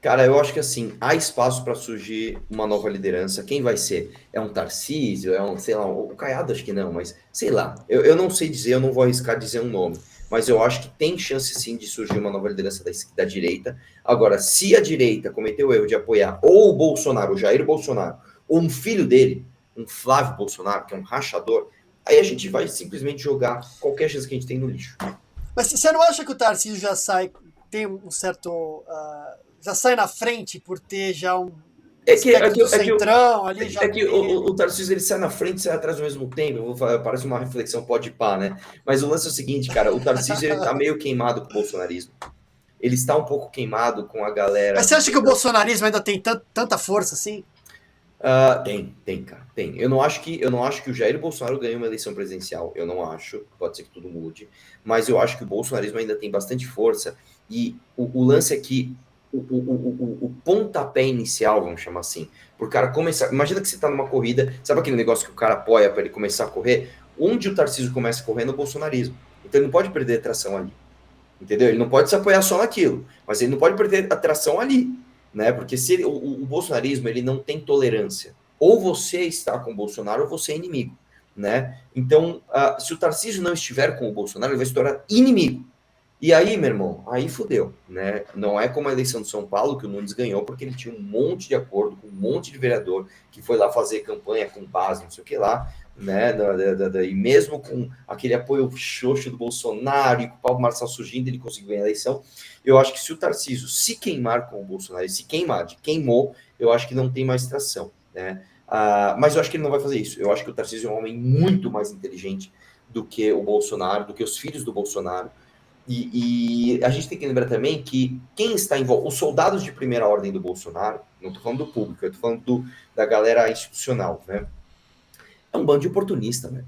Cara, eu acho que assim, há espaço para surgir uma nova liderança. Quem vai ser? É um Tarcísio? É um, sei lá, o Caiado acho que não, mas sei lá. Eu não sei dizer, eu não vou arriscar dizer um nome. Mas eu acho que tem chance sim de surgir uma nova liderança da direita. Agora, se a direita cometeu o erro de apoiar ou o Bolsonaro, o Jair Bolsonaro, ou um filho dele, um Flávio Bolsonaro, que é um rachador, aí a gente vai simplesmente jogar qualquer chance que a gente tem no lixo. Mas você não acha que o Tarcísio já tem um certo... já sai na frente por ter já um centrão ali? O Tarcísio, ele sai na frente e sai atrás ao mesmo tempo. Parece uma reflexão pode pá, né? Mas o lance é o seguinte, cara, o Tarcísio, ele tá meio queimado com o bolsonarismo. Ele está um pouco queimado com a galera... Mas você acha que o bolsonarismo ainda tem tanta força assim? Tem, cara, tem. Eu não acho que o Jair Bolsonaro ganhou uma eleição presidencial. Eu não acho. Pode ser que tudo mude. Mas eu acho que o bolsonarismo ainda tem bastante força. E o lance é que o pontapé inicial, vamos chamar assim, por cara começar. Imagina que você tá numa corrida, sabe aquele negócio que o cara apoia para ele começar a correr? Onde o Tarcísio começa a correr no bolsonarismo. Então ele não pode perder a tração ali. Entendeu? Ele não pode se apoiar só naquilo, mas ele não pode perder a tração ali, né? Porque se o bolsonarismo, ele não tem tolerância. Ou você está com o Bolsonaro ou você é inimigo, né? Então, se o Tarcísio não estiver com o Bolsonaro, ele vai se tornar inimigo. E aí, meu irmão, aí fudeu, né? Não é como a eleição de São Paulo, que o Nunes ganhou, porque ele tinha um monte de acordo com um monte de vereador que foi lá fazer campanha com base, não sei o que lá, né? E mesmo com aquele apoio xoxo do Bolsonaro e com o Paulo Marçal surgindo, ele conseguiu ganhar a eleição. Eu acho que se o Tarcísio se queimar com o Bolsonaro, e se queimou, eu acho que não tem mais tração, né? Mas eu acho que ele não vai fazer isso. Eu acho que o Tarcísio é um homem muito mais inteligente do que o Bolsonaro, do que os filhos do Bolsonaro. E a gente tem que lembrar também que quem está envolvido, os soldados de primeira ordem do Bolsonaro, não estou falando do público, eu estou falando da galera institucional, né? É um bando de oportunista, né?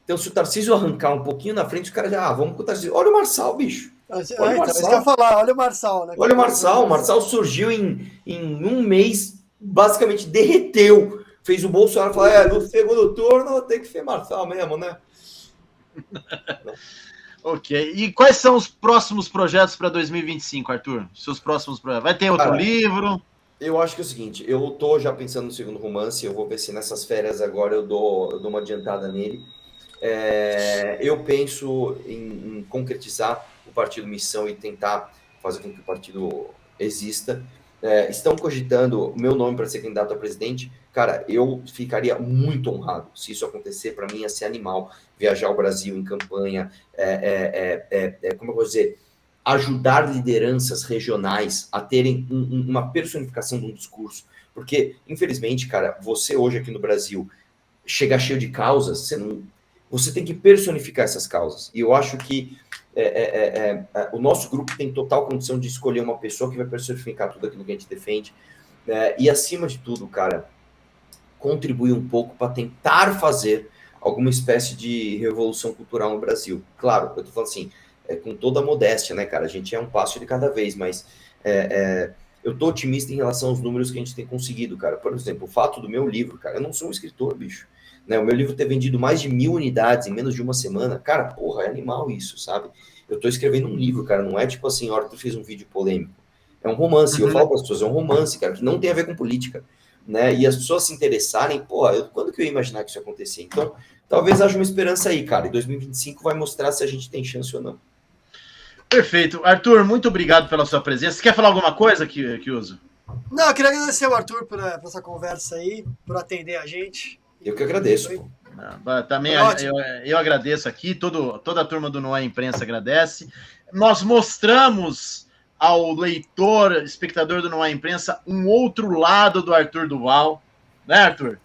Então, se o Tarcísio arrancar um pouquinho na frente, os caras já, vamos com o Tarcísio. Olha o Marçal, bicho. Olha o Então, isso Marçal. que eu ia falar, olha o Marçal, né? Olha o Marçal. O Marçal surgiu em um mês, basicamente derreteu. Fez o Bolsonaro falar, no segundo turno tem que ser Marçal mesmo, né? Ok. E quais são os próximos projetos para 2025, Arthur? Seus próximos projetos? Vai ter outro livro? Eu acho que é o seguinte, eu tô já pensando no segundo romance, eu vou ver se nessas férias agora eu dou uma adiantada nele. Eu penso em concretizar o Partido Missão e tentar fazer com que o partido exista. Estão cogitando o meu nome para ser candidato a presidente. Cara, eu ficaria muito honrado se isso acontecer. Para mim ia ser animal viajar ao Brasil em campanha, como eu vou dizer, ajudar lideranças regionais a terem uma personificação de um discurso. Porque, infelizmente, cara, você hoje aqui no Brasil chega cheio de causas, você tem que personificar essas causas. E eu acho que o nosso grupo tem total condição de escolher uma pessoa que vai personificar tudo aquilo que a gente defende. E, acima de tudo, cara, contribuir um pouco para tentar fazer alguma espécie de revolução cultural no Brasil. Claro, eu tô falando assim, com toda a modéstia, né, cara? A gente é um passo de cada vez, mas eu tô otimista em relação aos números que a gente tem conseguido, cara. Por exemplo, o fato do meu livro, cara, eu não sou um escritor, bicho. Né, o meu livro ter vendido mais de 1.000 unidades em menos de uma semana, cara, porra, é animal isso, sabe? Eu tô escrevendo um livro, cara, não é tipo assim, a hora que tu fez um vídeo polêmico. É um romance, eu falo para as pessoas, é um romance, cara, que não tem a ver com política, né? E as pessoas se interessarem, pô, quando que eu ia imaginar que isso ia acontecer? Então, talvez haja uma esperança aí, cara, e 2025 vai mostrar se a gente tem chance ou não. Perfeito. Arthur, muito obrigado pela sua presença. Você quer falar alguma coisa, Kiuso? Não, eu queria agradecer ao Arthur por essa conversa aí, por atender a gente. Eu que agradeço. Pô. Também eu agradeço aqui, toda a turma do Noé Imprensa agradece. Nós mostramos ao leitor, espectador do Noé Imprensa, um outro lado do Arthur Duval, né, Arthur?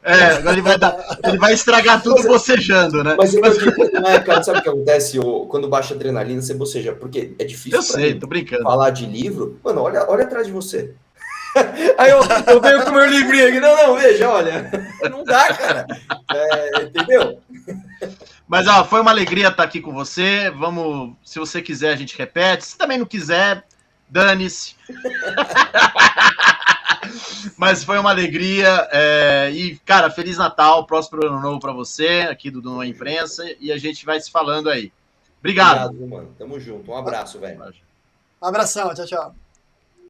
Agora ele vai estragar tudo bocejando, né? Mas cara, sabe o que acontece? Quando baixa a adrenalina, você boceja, porque é difícil. Eu sei, tô brincando. Falar de livro, mano, olha atrás de você. Aí eu venho com o meu livrinho aqui. Não, veja, olha. Não dá, cara. Entendeu? Mas foi uma alegria estar aqui com você. Vamos, se você quiser, a gente repete. Se também não quiser, dane-se. Mas foi uma alegria. E, cara, Feliz Natal, próspero ano novo para você, aqui do Noé Imprensa. E a gente vai se falando aí. Obrigado. Obrigado, mano. Tamo junto. Um abraço, velho. Abração, tchau, tchau.